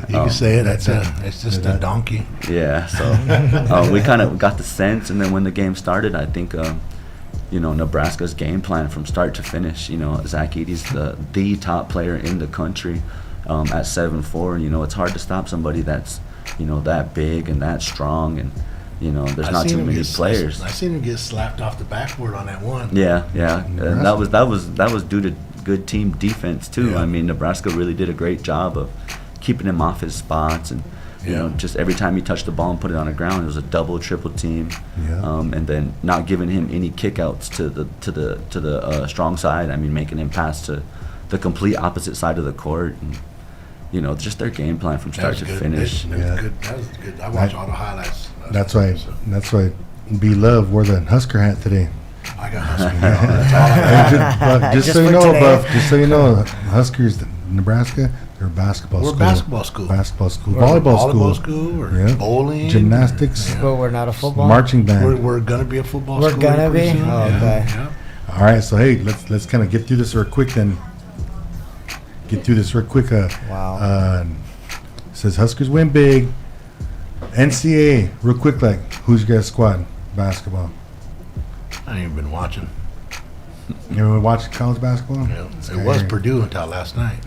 You can say it. It's just a donkey. Yeah. So we kind of got the sense, and then when the game started, I think. Nebraska's game plan from start to finish. Zach Edey's the top player in the country at 7'4". It's hard to stop somebody that's, that big and that strong, and there's not too many players. I seen him get slapped off the backboard on that one. Yeah. And that was due to good team defense too. Yeah. I mean, Nebraska really did a great job of keeping him off his spots, and just every time he touched the ball and put it on the ground, it was a double, triple team. Yeah. And then not giving him any kickouts to the strong side. I mean, making him pass to the complete opposite side of the court. And, just their game plan from That start was to good. finish. That was good. That was good. I watched all the highlights. That's why. So That's why. B Love wore the Husker hat today. I got Husky. That's all I got. Just Just so you for know, today. Buff. Just so you know, Huskers, Nebraska, they're a basketball We're school. basketball school. Basketball school. Or Volleyball school. school or Yeah. bowling. Gymnastics. Yeah. But we're not a football. Marching band. We're gonna be a football We're school. gonna pretty be? soon. Oh, Yeah, okay. yeah. All right, so hey, let's kind of get through this real quick then. Get through this real quick. Wow. Says Huskers win big. NCAA, real quick, like who's your guys' squad basketball? I ain't even been watching. You ever watch college basketball? Yeah. This It guy was here. Purdue until last night.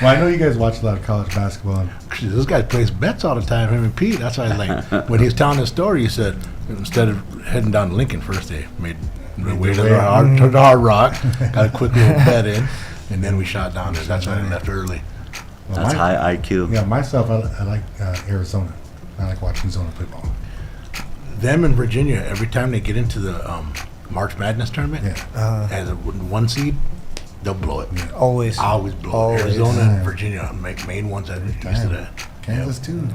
Well, I know you guys watch a lot of college basketball. This guy plays bets all the time, him and Pete. That's why I like when he was telling his story, he said instead of heading down to Lincoln first, they made the way to the Hard Rock, got a quick little bet in, and then we shot down there. That's why I left early. Well, That's high IQ. Yeah, myself, I like Arizona. I like watching Zona play ball. Them in Virginia, every time they get into the March Madness tournament, Yeah. as a 1 seed, they'll blow it. Always. Always blow Always. it. Arizona Yeah. and Virginia, main ones that are used to that. Kansas too.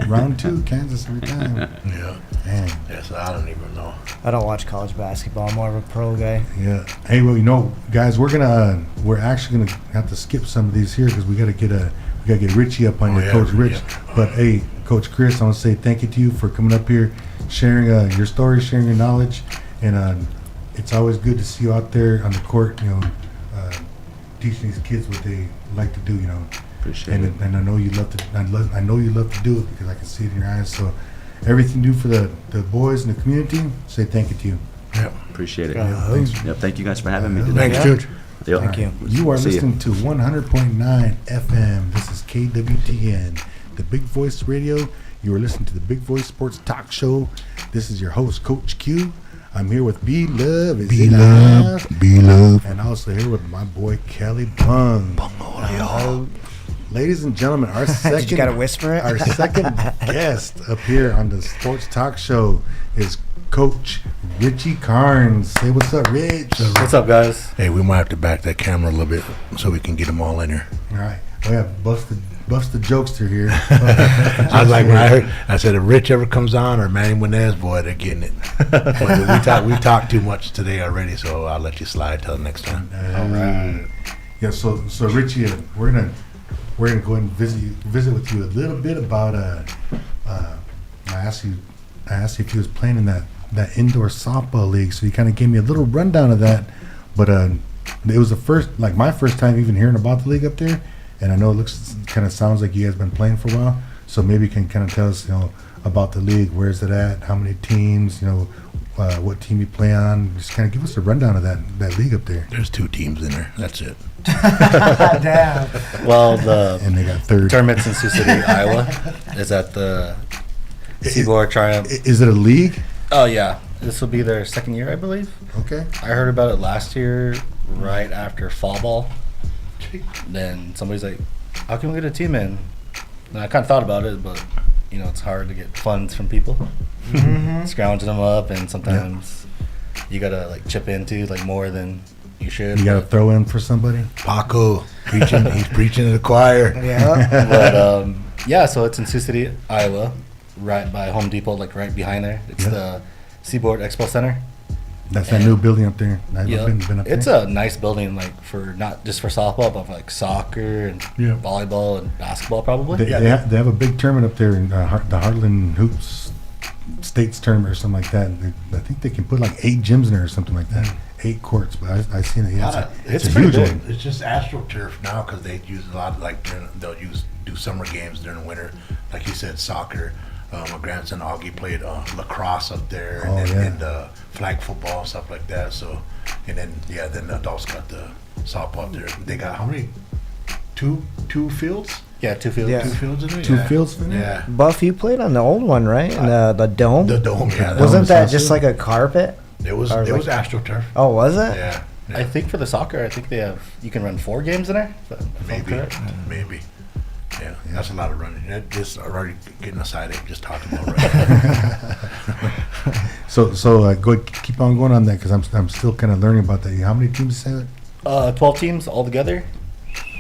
Round two, Kansas every time. Yeah. Man, Yeah, so I don't even know. I don't watch college basketball. I'm more of a pro guy. yeah. Hey, well, guys, we're actually gonna have to skip some of these here because we gotta get Richie up on Oh, you, yeah, Coach Rich. yeah. But hey, Coach Chris, I want to say thank you to you for coming up here, sharing your story, sharing your knowledge, and it's always good to see you out there on the court. Teaching these kids what they like to do. Appreciate it. And I know you love to. I know you love to do it because I can see it in your eyes. So, everything you do for the boys in the community, say thank you to you. Yep. Appreciate it. Thanks. Yep. Thank you guys for having me today. Thanks, George. Yep. Thank you. You are See ya. listening to 100.9 FM. This is KWTN, the Big Voice Radio. You are listening to the Big Voice Sports Talk Show. This is your host, Coach Q. I'm here with B Love. Be love. And also here with my boy Kelly Bung. Ladies and gentlemen, our second You gotta whisper it. our second guest up here on the Sports Talk Show is Coach Richie Carnes. Say what's up, Rich. What's up, guys? Hey, we might have to back that camera a little bit so we can get them all in here. All right. We have busted jokester here. I was like, when I heard, I said, if Rich ever comes on or Manny Winez, boy, they're getting it. But we talked too much today already, so I'll let you slide till next time. All right. Yeah. So Richie, we're gonna go and visit with you a little bit about. I asked you if you was playing in that indoor softball league, so you kind of gave me a little rundown of that. But it was my first time even hearing about the league up there, and I know it kind of sounds like you guys been playing for a while. So maybe you can kind of tell us, about the league. Where's it at? How many teams? What team you play on? Just kind of give us a rundown of that league up there. There's 2 teams in there. That's it. Damn. Well, the And they got third. tournament's in Sioux City, Iowa. Is at the Seaboard Triumph. Is it a league? Oh, yeah. This will be their second year, I believe. Okay. I heard about it last year, right after fall ball. Then somebody's like, how can we get a team in? And I kind of thought about it, but, it's hard to get funds from people. Scrounging them up, and sometimes you got to, chip into, more than you should. You got to throw in for somebody. Paco, he's preaching to the choir. Yeah. But, so it's in Sioux City, Iowa, right by Home Depot, right behind there. It's the Seaboard Expo Center. That's that new building up there. I've Yeah, been up there. it's a nice building, for not just for softball, but for soccer and Yeah. volleyball and basketball, probably. They have a big tournament up there in the Heartland Hoops States tournament or something like that. And I think they can put 8 gyms in there or something like that. 8 courts, but I've seen it. Yeah, It's a pretty huge big. one. It's just AstroTurf now because they use a lot. They'll do summer games during the winter, like you said, soccer. My grandson Augie played lacrosse up there, Oh, and yeah. flag football, stuff like that. So, and then the adults got the softball up there. They got how many? Two fields. Yeah, 2 fields. Yeah. 2 fields in there. Two yeah. fields in there? Yeah. Buff, you played on the old one, right? In the dome? The dome. Yeah. Wasn't that was just awesome. like a carpet? It was or like- AstroTurf. Oh, was it? Yeah. I think for the soccer, you can run 4 games in there. If I'm Maybe. correct. Maybe. Yeah, that's a lot of running. That just already getting a side ache just talking about running. So keep on going on that because I'm still kind of learning about that. How many teams say that? 12 teams altogether.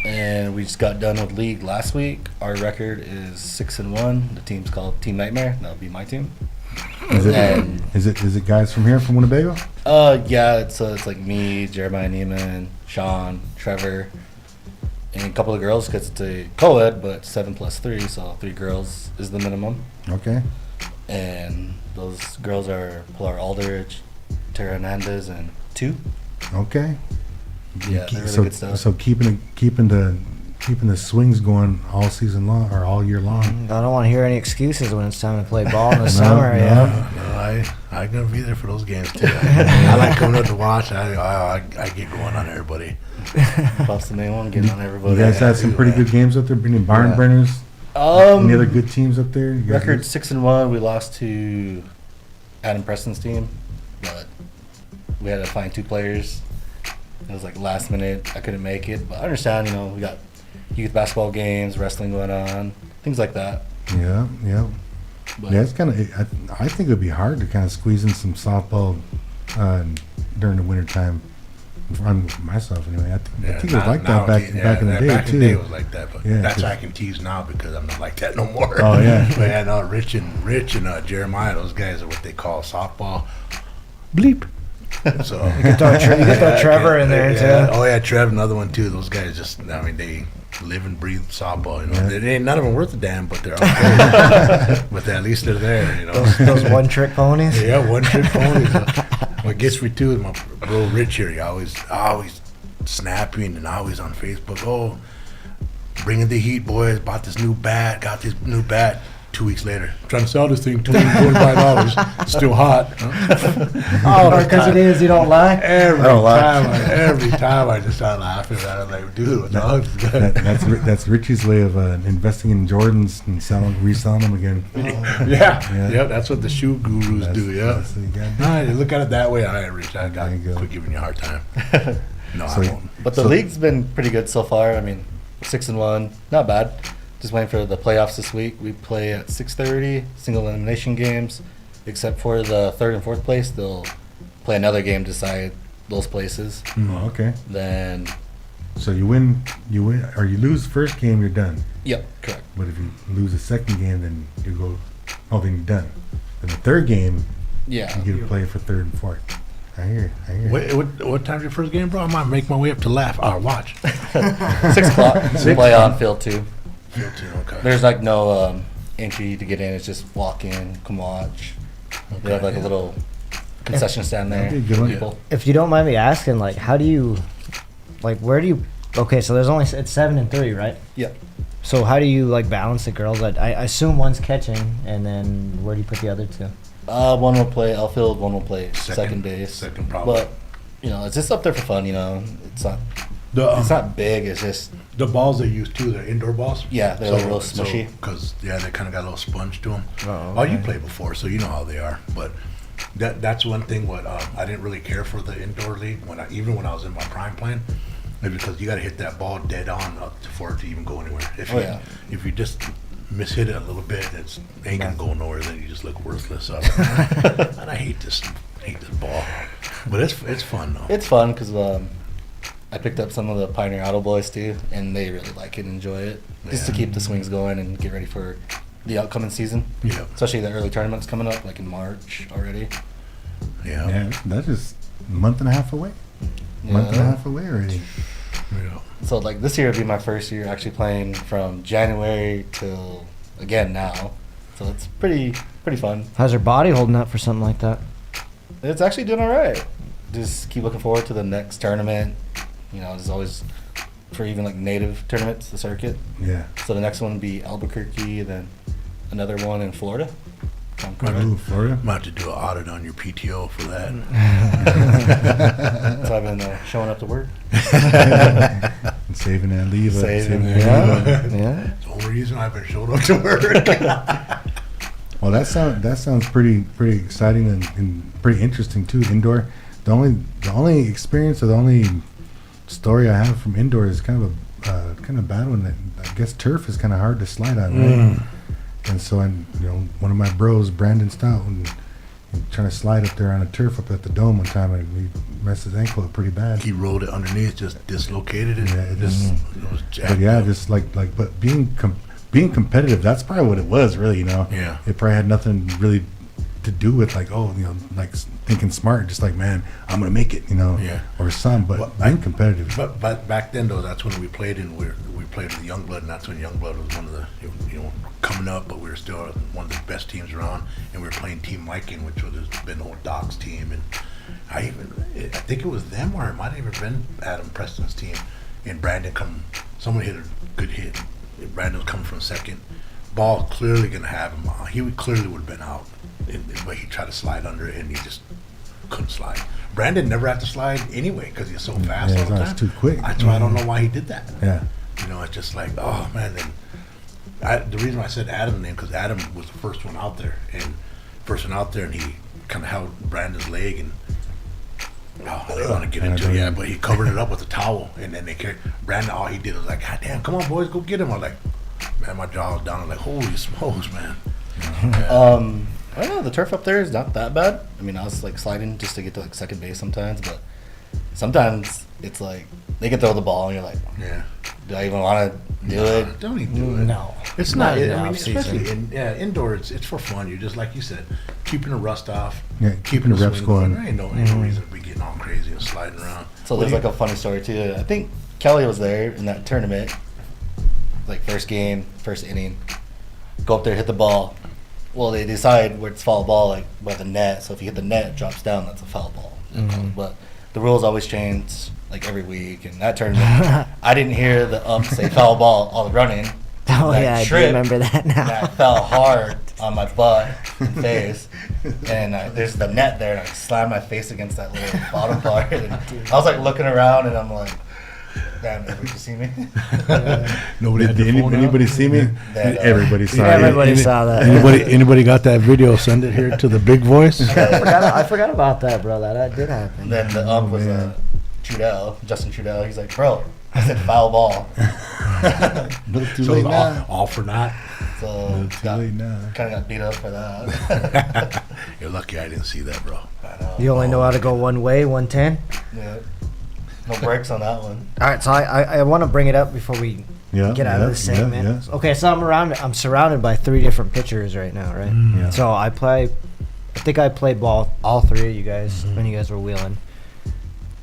And we just got done with league last week. Our record is 6-1. The team's called Team Nightmare. That'll be my team. Is And it guys from here from Winnebago? yeah, it's like me, Jeremiah Neiman, Sean, Trevor, and a couple of girls because it's a co-ed, but 7+3, so 3 girls is the minimum. Okay. And those girls are Pilar Aldrich, Tara Hernandez, and 2. Okay. Yeah, they're really so, good stuff. So keeping the swings going all season long or all year long. I don't want to hear any excuses when it's time to play ball in the No, summer. no. Yeah. No, I'm gonna be there for those games too. I like coming up to watch. I get going on everybody. That's the main one, getting on everybody. You guys had some pretty good games up there. Any barn Yeah. burners? Any other good teams up there? You guys Record did? 6-1. We lost to Adam Preston's team, but we had to find 2 players. It was like last minute. I couldn't make it, but I understand. We got youth basketball games, wrestling going on, things like that. Yeah. But Yeah, it's kind of. I think it would be hard to kind of squeeze in some softball during the wintertime. On myself, anyway. I think it was like that back in the day back too. in the day it was like that, but Yeah, that's 'cause- why I can tease now because I'm not like that no more. Oh, yeah. But yeah, no, Rich and Jeremiah, those guys are what they call softball bleep. So You can throw Trevor in there yeah. too. Oh yeah, Trev, another one too. Those guys they live and breathe softball. Yeah. They ain't none of them worth a damn, but they're okay. But at least they're there. Those one-trick ponies. Yeah, one trick ponies. What gets me too is my bro Rich here. He always snapping and always on Facebook. Oh, bringing the heat, boys. Bought this new bat. Got this new bat. 2 weeks later, trying to sell this thing $25. Still hot. Oh, because it is. You don't lie. Every time I just start laughing at it. I'm like, dude, what the hell is good? That's Richie's way of investing in Jordans and reselling them again. Yeah, that's what the shoe gurus do. Yeah. That's what you gotta do. All right, look at it that way. All right, Rich, I got There you go. quit giving you a hard time. No, So- I won't. But the league's been pretty good so far. I mean, 6-1, not bad. Just waiting for the playoffs this week. We play at 6:30, single elimination games. Except for the 3rd and 4th place, they'll play another game to decide those places. Oh, okay. Then, So you win, or you lose first game, you're done. yep, correct. But if you lose the second game, then you go. Oh, then you're done. Then the third game, Yeah. you get to play for 3rd and 4th. I hear. What time's your first game, bro? I might make my way up to laugh or watch. 6 o'clock. We play on field 2. Okay. There's like no entry to get in. It's just walk in, come watch. They have like a little concession stand there. That'd be a good for one. people. If you don't mind me asking, like, how do you, like, where do you? Okay, so it's 7 and 3, right? Yep. So how do you like balance the girls? I assume one's catching, and then where do you put the other 2? One will play outfield, one will play second base. Second probably. But it's just up there for fun. It's not. The, It's not big. It's just the balls they use too, they're indoor balls. Yeah, they're like real smushy. Because they kind of got a little sponge to them. Oh, Oh, you okay. played before, so you know how they are. But that's one thing. What I didn't really care for the indoor league even when I was in my prime playing, is because you got to hit that ball dead on for it to even go anywhere. If you just mishit it a little bit, it ain't gonna go nowhere. Then you just look worthless. And I hate this ball, but it's fun though. it's fun because I picked up some of the Pioneer Auto boys too, and they really like it and enjoy it. Just to Yeah. keep the swings going and get ready for the upcoming season. Yeah. Especially the early tournaments coming up, like in March already. Yeah. Yeah, that's just a month and a half away. Month and a half away already. Yeah. So like this year would be my first year actually playing from January till again now. So it's pretty fun. How's your body holding up for something like that? It's actually doing all right. Just keep looking forward to the next tournament. There's always for even like native tournaments, the circuit. Yeah. So the next one would be Albuquerque, then another one in Florida. if I'm correct. Ooh, Florida. I'm about to do an audit on your PTO for that. So I've been showing up to work. And saving that leave. Saving that Yeah. leave. Yeah. It's the only reason I've been showing up to work. Well, that sounds pretty exciting and pretty interesting too. Indoor. The only experience or the only story I have from indoor is kind of a bad one. I guess turf is kind of hard to slide on, right? And so one of my bros, Brandon Stout, and trying to slide up there on a turf up at the dome one time, and messed his ankle up pretty bad. He rolled it underneath, just dislocated it. Yeah, it just. It was jacked But yeah, up. just but being competitive, that's probably what it was, really. Yeah. It probably had nothing really to do with thinking smart, just like, man, I'm gonna make it, Yeah. or some. But Well, being competitive. But back then though, that's when we played we played with Youngblood, and that's when Youngblood was one of the coming up, but we were still one of the best teams around, and we were playing Team Viking, which would have been old Doc's team, and I think it was them, or it might have even been Adam Preston's team, and someone hit a good hit. Brandon was coming from second, ball clearly gonna have him. He clearly would have been out, but he tried to slide under it, and he just couldn't slide. Brandon never had to slide anyway because he's so fast all the it's time. too quick. That's why I don't know why he did that. Yeah. It's just like, oh man. Then the reason why I said Adam's name, because Adam was the first one out there, and he kind of held Brandon's leg, and I didn't want to get into it, yeah, but he covered it up with a towel, and then they carried Brandon. All he did was like, God damn, come on boys, go get him. I was like, man, my jaw was down. I was like, holy smokes, man. Yeah. I don't know, the turf up there is not that bad. I mean, I was like sliding just to get to like second base sometimes, but sometimes it's like they can throw the ball and you're like, Yeah. do I even want to do it? Don't even do it. No. It's not. in I the mean, off-season. especially indoor, it's for fun. You're just like you said, keeping the rust off. Yeah, keeping the reps swing going. There ain't no reason to be getting all crazy and sliding around. So there's like a funny story too. I think Kelly was there in that tournament, like first game, first inning. Go up there, hit the ball. Well, they decide where it's foul ball, like by the net. So if you hit the net, it drops down. That's a foul ball. But the rules always change like every week. And that tournament, I didn't hear the ump say foul ball all running. Oh, And yeah, I do tripped, remember that now. And I fell hard on my butt and face. And there's the net there, and I slammed my face against that little bottom part. And I was like looking around, and I'm like, damn, did you see me? Nobody had Did their phone out. anybody see me? That, Everybody saw it. Everybody saw that. Anybody got that video? Send it here to the big voice. I forgot about that, bro. That did happen. And then the ump was man. Justin Trudell. He's like, bro, I said foul ball. Little too So late it was now. all for naught. So Little too late now. kind of got beat up for that. You're lucky I didn't see that, bro. I know. You only know how to go one way, 110. Yeah. No brakes on that one. All right, so I want to bring it up before we Yeah, get out of yeah, this segment. yeah. Okay, so I'm surrounded by 3 different pitchers right now, right? Yeah. So I think I played ball all 3 of you guys when you guys were wheeling.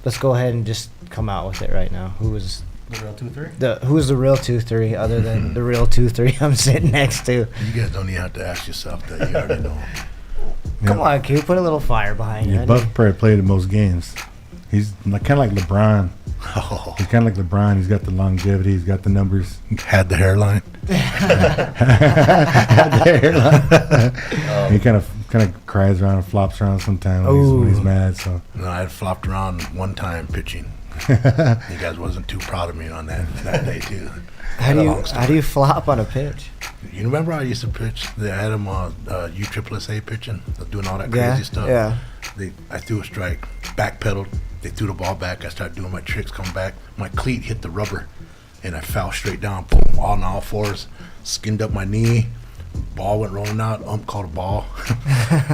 Let's go ahead and just come out with it right now. Who's The real 2-3? the real 2-3 other than the real 2-3 I'm sitting next to? You guys don't even have to ask yourself that. You already know. Come on, Q, put a little fire behind Yeah, it. Buck probably played the most games. He's kind of like LeBron. Oh, He's kind of like LeBron. He's got the longevity. He's got the numbers. had the hairline. He kind of cries around and flops around sometimes when he's mad. So No, I had flopped around one time pitching. You guys wasn't too proud of me on that day too. How do you flop on a pitch? You remember I used to pitch? I had him USSSA pitching, doing all that crazy stuff. Yeah. I threw a strike, backpedaled. They threw the ball back. I started doing my tricks, come back. My cleat hit the rubber, and I fell straight down, boom, on all fours, skinned up my knee. Ball went rolling out. Ump called a ball.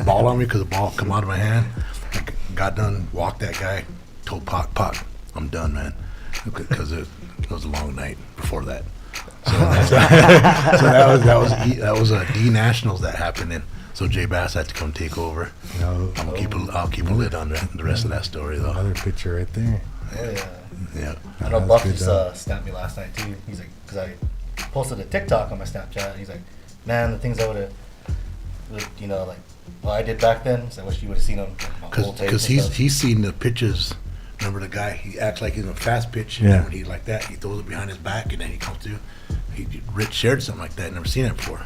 Ball on me because the ball come out of my hand. I got done, walked that guy, told Pac, I'm done, man. Because it was a long night before that. So, that was D Nationals that happened, and so Jay Bass had to come take over. I'll keep a lid on the rest of that story though. another picture right there. Yeah. Yeah. I know That's Buck good just snapped me last night too. He's like, because I posted a TikTok on my Snapchat. He's like, man, the things I would have, like what I did back then. So I wish you would have seen them. Because he's seen the pitches. Remember the guy? He acts like he's a fast pitch, and Yeah. then when he like that, he throws it behind his back, and then he comes through. Rich shared something like that. Never seen it before.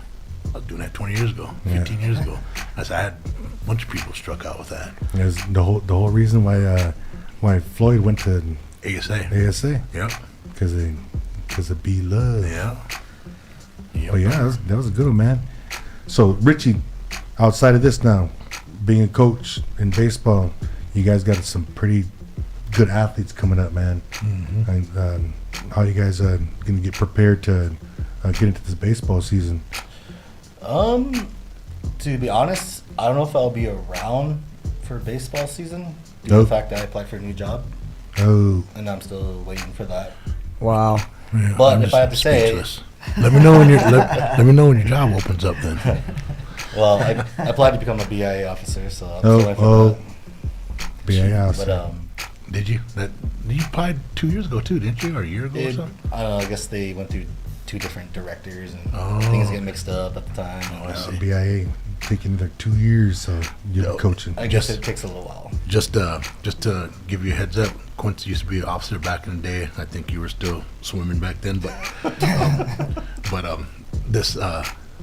I was doing that 20 years ago, 15 years ago. I had a bunch of people struck out with that. It was the whole reason why Floyd went to ASA. ASA Yep. because of B Love. Yeah. Yep. But yeah, that was a good one, man. So Richie, outside of this now, being a coach in baseball, you guys got some pretty good athletes coming up, man. And how you guys gonna get prepared to get into this baseball season? To be honest, I don't know if I'll be around for baseball season due to Nope. the fact that I applied for a new job, Oh, and I'm still waiting for that. Wow. Yeah, But I'm if I have to just say- speechless. let me know when let me know when your job opens up then. Well, I applied to become a BIA officer, so I'm Oh, still waiting oh. for BAS. that. But Did you? You applied 2 years ago too, didn't you? Or a year ago or something? I don't know. I guess they went through 2 different directors, and Oh. things get mixed up at the time. I see. BIA taking like 2 years, so you're Yo. coaching. I guess it takes a little while. Just to give you a heads up, Quincy used to be an officer back in the day. I think you were still swimming back then, but this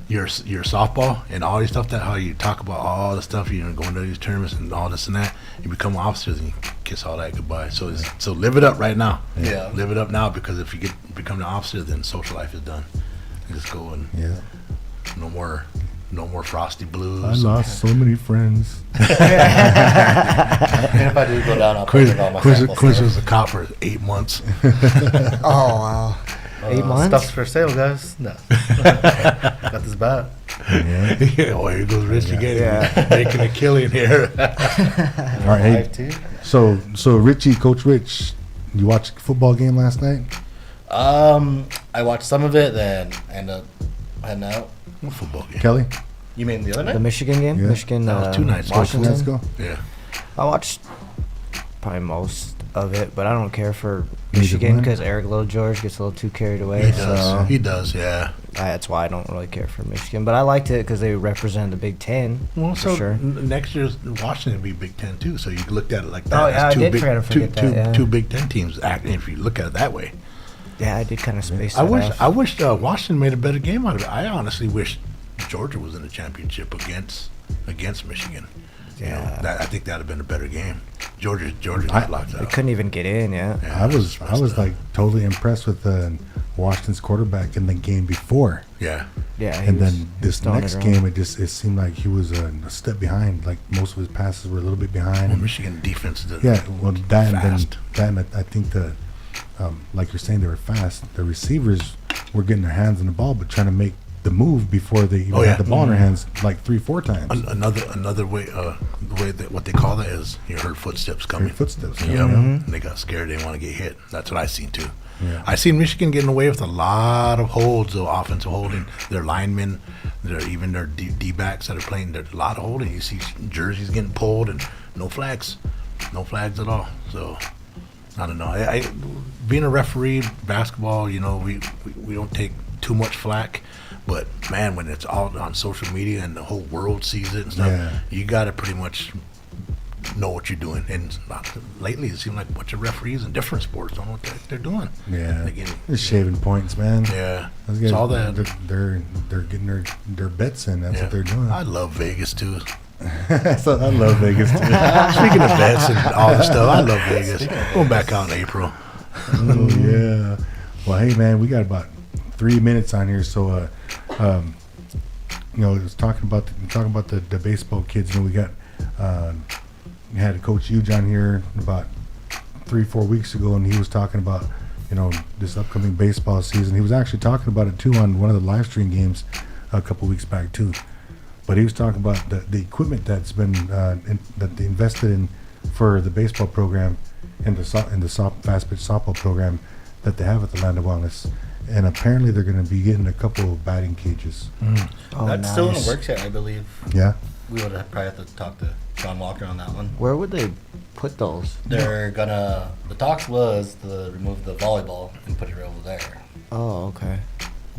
your softball and all these stuff, that how you talk about all the stuff, you know, going to these tournaments and all this and that, you become officers and you kiss all that goodbye. So so live it up right now. Yeah. Live it up now, because if you become an officer, then social life is done. You just go and Yeah. no more frosty blues. I lost so many friends. And if I do go down, I'll put it on my Quincy sample stuff. was a cop for 8 months. Oh, wow. 8 months? Stuff's for sale, guys. No. Got this bat. Yeah. Yeah, well, here goes Rich again. Yeah. Making a killing here. All right. Hey, Live too. so Richie, Coach Rich, you watched a football game last night? I watched some of it, then ended up heading out. What football game? Kelly? You mean the other The night? Michigan game? Yeah. Michigan, That was 2 nights ago. Washington. Let's go. Yeah. I watched probably most of it, but I don't care for Neither Michigan one. because Eric Little George gets a little too carried away. He does. So He does, yeah. that's why I don't really care for Michigan. But I liked it because they represent the Big Ten. Well, for so sure. next year's Washington will be Big Ten too. So you looked at it like that. Oh, as yeah, I two did big, try to forget that, yeah. two Big Ten teams acting. If you look at it that way, Yeah, I did kind of space I that wish off. I wish Washington made a better game out of it. I honestly wish Georgia was in the championship against Michigan. You know, Yeah. I think that'd have been a better game. Georgia got locked They out. couldn't even get in, yeah. Yeah, I was messed up. like totally impressed with Washington's quarterback in the game before. Yeah. Yeah, he And was then this throwing next it around. game, it seemed like he was a step behind. Like most of his passes were a little bit behind. Well, Michigan defense did. Yeah, well, that Fast. and then I think like you're saying, they were fast. The receivers were getting their hands on the ball, but trying to make the move before they even Oh, yeah. had the ball in their hands like 3-4 times. Another way, the way that what they call that is you heard footsteps coming. Footsteps. Yep. Yeah. And they got scared. They didn't want to get hit. That's what I seen too. Yeah. I seen Michigan getting away with a lot of holds, though, offensive holding. Their linemen, even their D backs that are playing, there's a lot of holding. You see jerseys getting pulled and no flags at all. So I don't know. I being a referee, basketball, you know, we don't take too much flack. But man, when it's all on social media and the whole world sees it and stuff, Yeah. you got to pretty much know what you're doing. And lately, it seems like a bunch of referees in different sports don't know what they're doing. Yeah. They're getting, They're shaving points, man. yeah, Those it's guys, all that. They're getting their bets in. That's Yeah. what they're doing. I love Vegas too. So I love Vegas too. Speaking of bets and all the stuff, I love Vegas. Going back out in April. Oh yeah. Well, hey man, we got about 3 minutes on here, so you know, it was talking about the baseball kids. You know, we got we had Coach Huge on here about 3-4 weeks ago, and he was talking about, you know, this upcoming baseball season. He was actually talking about it too on one of the live stream games a couple weeks back too. But he was talking about the equipment that's been that they invested in for the baseball program and the fast pitch softball program that they have at the Land of Wellness. And apparently they're going to be getting a couple of batting cages. Oh, That's still in the nice. works yet, I believe. Yeah. We would probably have to talk to John Walker on that one. Where would they put those? They're gonna. The talks was to remove the volleyball and put it over there. Oh, okay.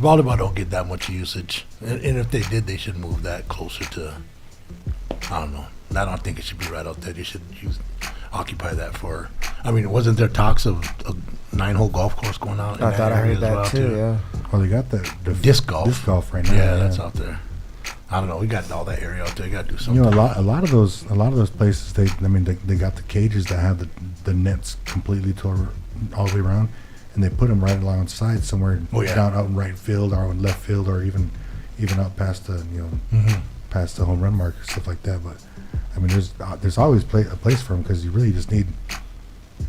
Volleyball don't get that much usage, and if they did, they should move that closer to. I don't know. I don't think it should be right out there. They should occupy that for. I mean, wasn't there talks of a 9-hole golf course going out? In I that thought I area heard as that well, too, yeah. Well, they got the Disc golf. Disc golf right now. Yeah, that's out there. I don't know. We got all that area out there. You got to do You something. know, a lot of those places, they got the cages that have the nets completely all the way around, and they put them right alongside somewhere down out in right field or in left field or even out past the past the home run marker, stuff like that. But I mean, there's always a place for them, because you really just need,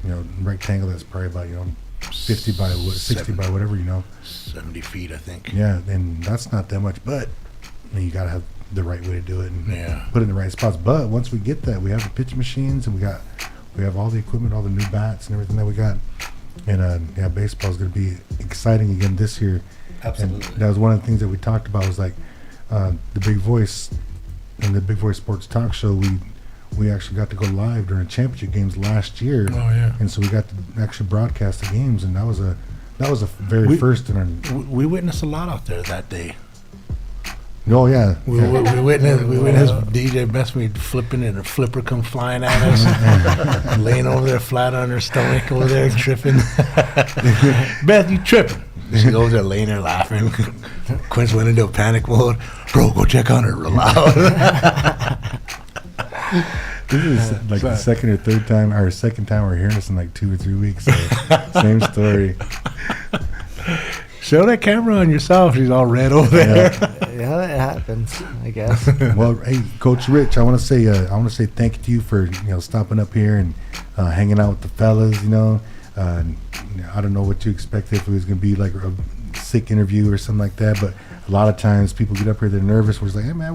you know, a rectangle that's probably about, you know, 50 by 60 by whatever, you know. 70 feet, I think. Yeah, and that's not that much, but you gotta have the right way to do it and Yeah. put it in the right spots. But once we get that, we have the pitch machines and we have all the equipment, all the new bats and everything that we got. And baseball is going to be exciting again this year. Absolutely. And that was one of the things that we talked about was like the Big Voice and the Big Voice Sports Talk Show. We actually got to go live during championship games last year. Oh, yeah. And so we got to actually broadcast the games, and that was a very first in our. We witnessed a lot out there that day. Oh yeah, We witnessed DJ Bestmead flipping and a flipper come flying at us, laying over there flat on her stomach over there tripping. Beth, you tripping? She goes there laying there laughing. Quince went into a panic mode. Bro, go check on her real loud. This is like the second or third time, or second time we're hearing this in like 2 or 3 weeks. So same story. Show that camera on yourself. She's all red over there. Yeah, it happens, I guess. Well, hey, Coach Rich, I want to say thank you to you for stopping up here and hanging out with the fellas. I don't know what you expected, if it was gonna be like a sick interview or something like that, but a lot of times people get up here, they're nervous. We're just like, hey man,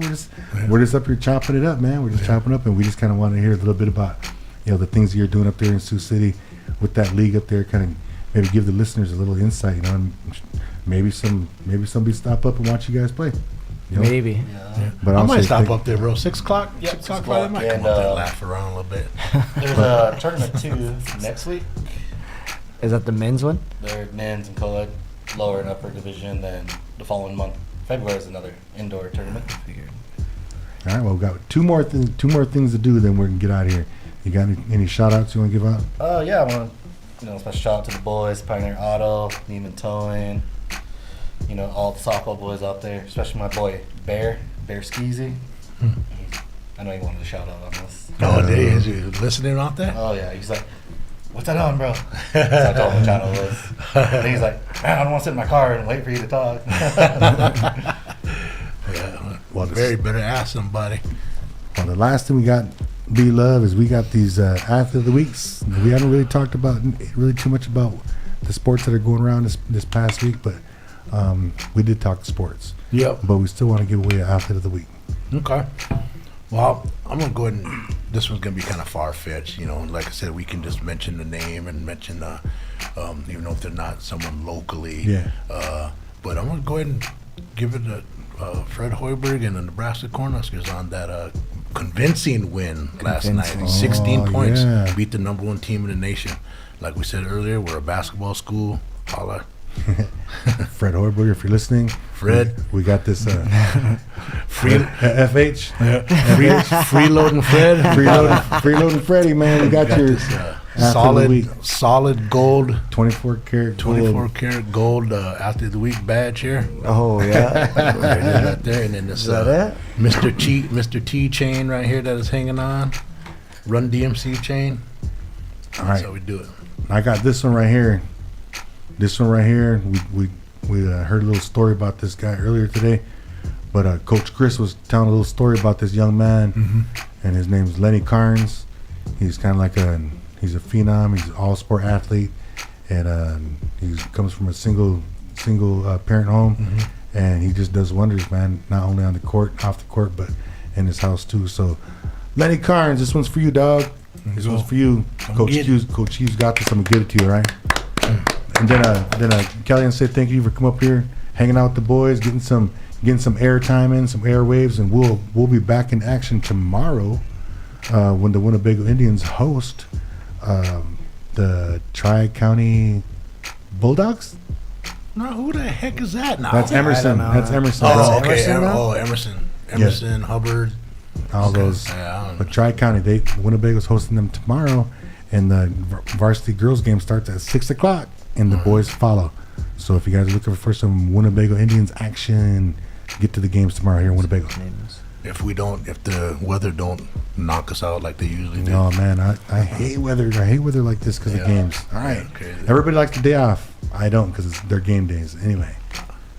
we're just up here chopping it up, man. We're just chopping up, and we just kind of want to hear a little bit about the things that you're doing up there in Sioux City with that league up there. Kind of maybe give the listeners a little insight, and maybe somebody stop up and watch you guys play. Maybe. Yeah. But I I'll might say stop thank- up there, bro. 6 o'clock? Yep, 6 6 o'clock Friday. I might o'clock, come and, up there and laugh around a little bit. There's a tournament too next week. Is that the men's one? They're men's and co-ed, lower and upper division. Then the following month, February, is another indoor tournament. All right, well, we've got two more things to do, then we're gonna get out of here. You got any shout outs you want to give out? Yeah, I want to special shout out to the boys, Pioneer Auto, Neiman Towing, all the softball boys out there, especially my boy Bear Skeezy. I know he wanted a shout out on this. Oh, there he is. You listening out there? Oh yeah, he's like, "What's that on, bro?" So I told him what channel it was. And he's like, "Man, I don't want to sit in my car and wait for you to talk." Yeah. Well, Very better ask somebody. Well, the last thing we got, B-Love, is we got these Athlete of the Weeks. We haven't really talked about really too much about the sports that are going around this past week, but we did talk sports. Yep. But we still want to give away an Athlete of the Week. Okay. Well, I'm going to go ahead and this one's going to be kind of far-fetched. Like I said, we can just mention the name and mention, even though if they're not someone locally. Yeah. But I'm going to go ahead and give it to Fred Hoiberg and the Nebraska Cornhuskers on that convincing win last night. Convincing. 16 points. Yeah. Beat the number one team in the nation. Like we said earlier, we're a basketball school. Holla. Fred Hoiberg, if you're listening, Fred. we got this Free, FH, freeloading Fred. freeloading Freddie, man. We got Got your this Athlete of the Week. solid gold 24 karat 24 karat gold Athlete of the Week badge here. Oh, yeah. There it is right there. And then this Is that it? Mr. T chain right here that is hanging on. Run DMC chain. All That's right, how we do it. I got this one right here. We heard a little story about this guy earlier today, but Coach Chris was telling a little story about this young man, and his name's Lenny Carnes. He's kind of like he's a phenom. He's an all-sport athlete, and he comes from a single parent home, and he just does wonders, man. Not only on the court, off the court, but in his house too. So, Lenny Carnes, this one's for you, dog. This one's for you, Coach get it. Hughes. Coach Hughes got this. I'm gonna give it to you, all right? And then Kelly and say thank you for coming up here, hanging out with the boys, getting some air time in, some airwaves, and we'll be back in action tomorrow when the Winnebago Indians host the Tri-County Bulldogs. No, who the heck is that now? That's Emerson. know. That's Emerson. Oh, bro. okay. Emerson now? Emerson, Hubbard. All those. Yeah, I don't know. But Tri-County, Winnebago's hosting them tomorrow, and the varsity girls game starts at 6 o'clock, and the boys follow. So if you guys are looking for some Winnebago Indians action, get to the games tomorrow here in Winnebago. If the weather don't knock us out like they usually do. Oh man, I hate weather. I hate weather like this because of games. All right, Crazy. everybody likes the day off. I don't because it's their game days. Anyway,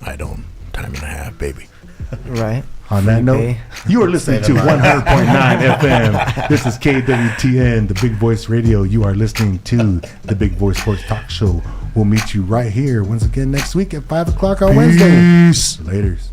I don't. Time and a half, baby. Right. on that note, pay. you are listening to 100.9 FM. This is KWTN, the Big Voice Radio. You are listening to the Big Voice Sports Talk Show. We'll meet you right here once again next week at 5 o'clock on Wednesday. Laters.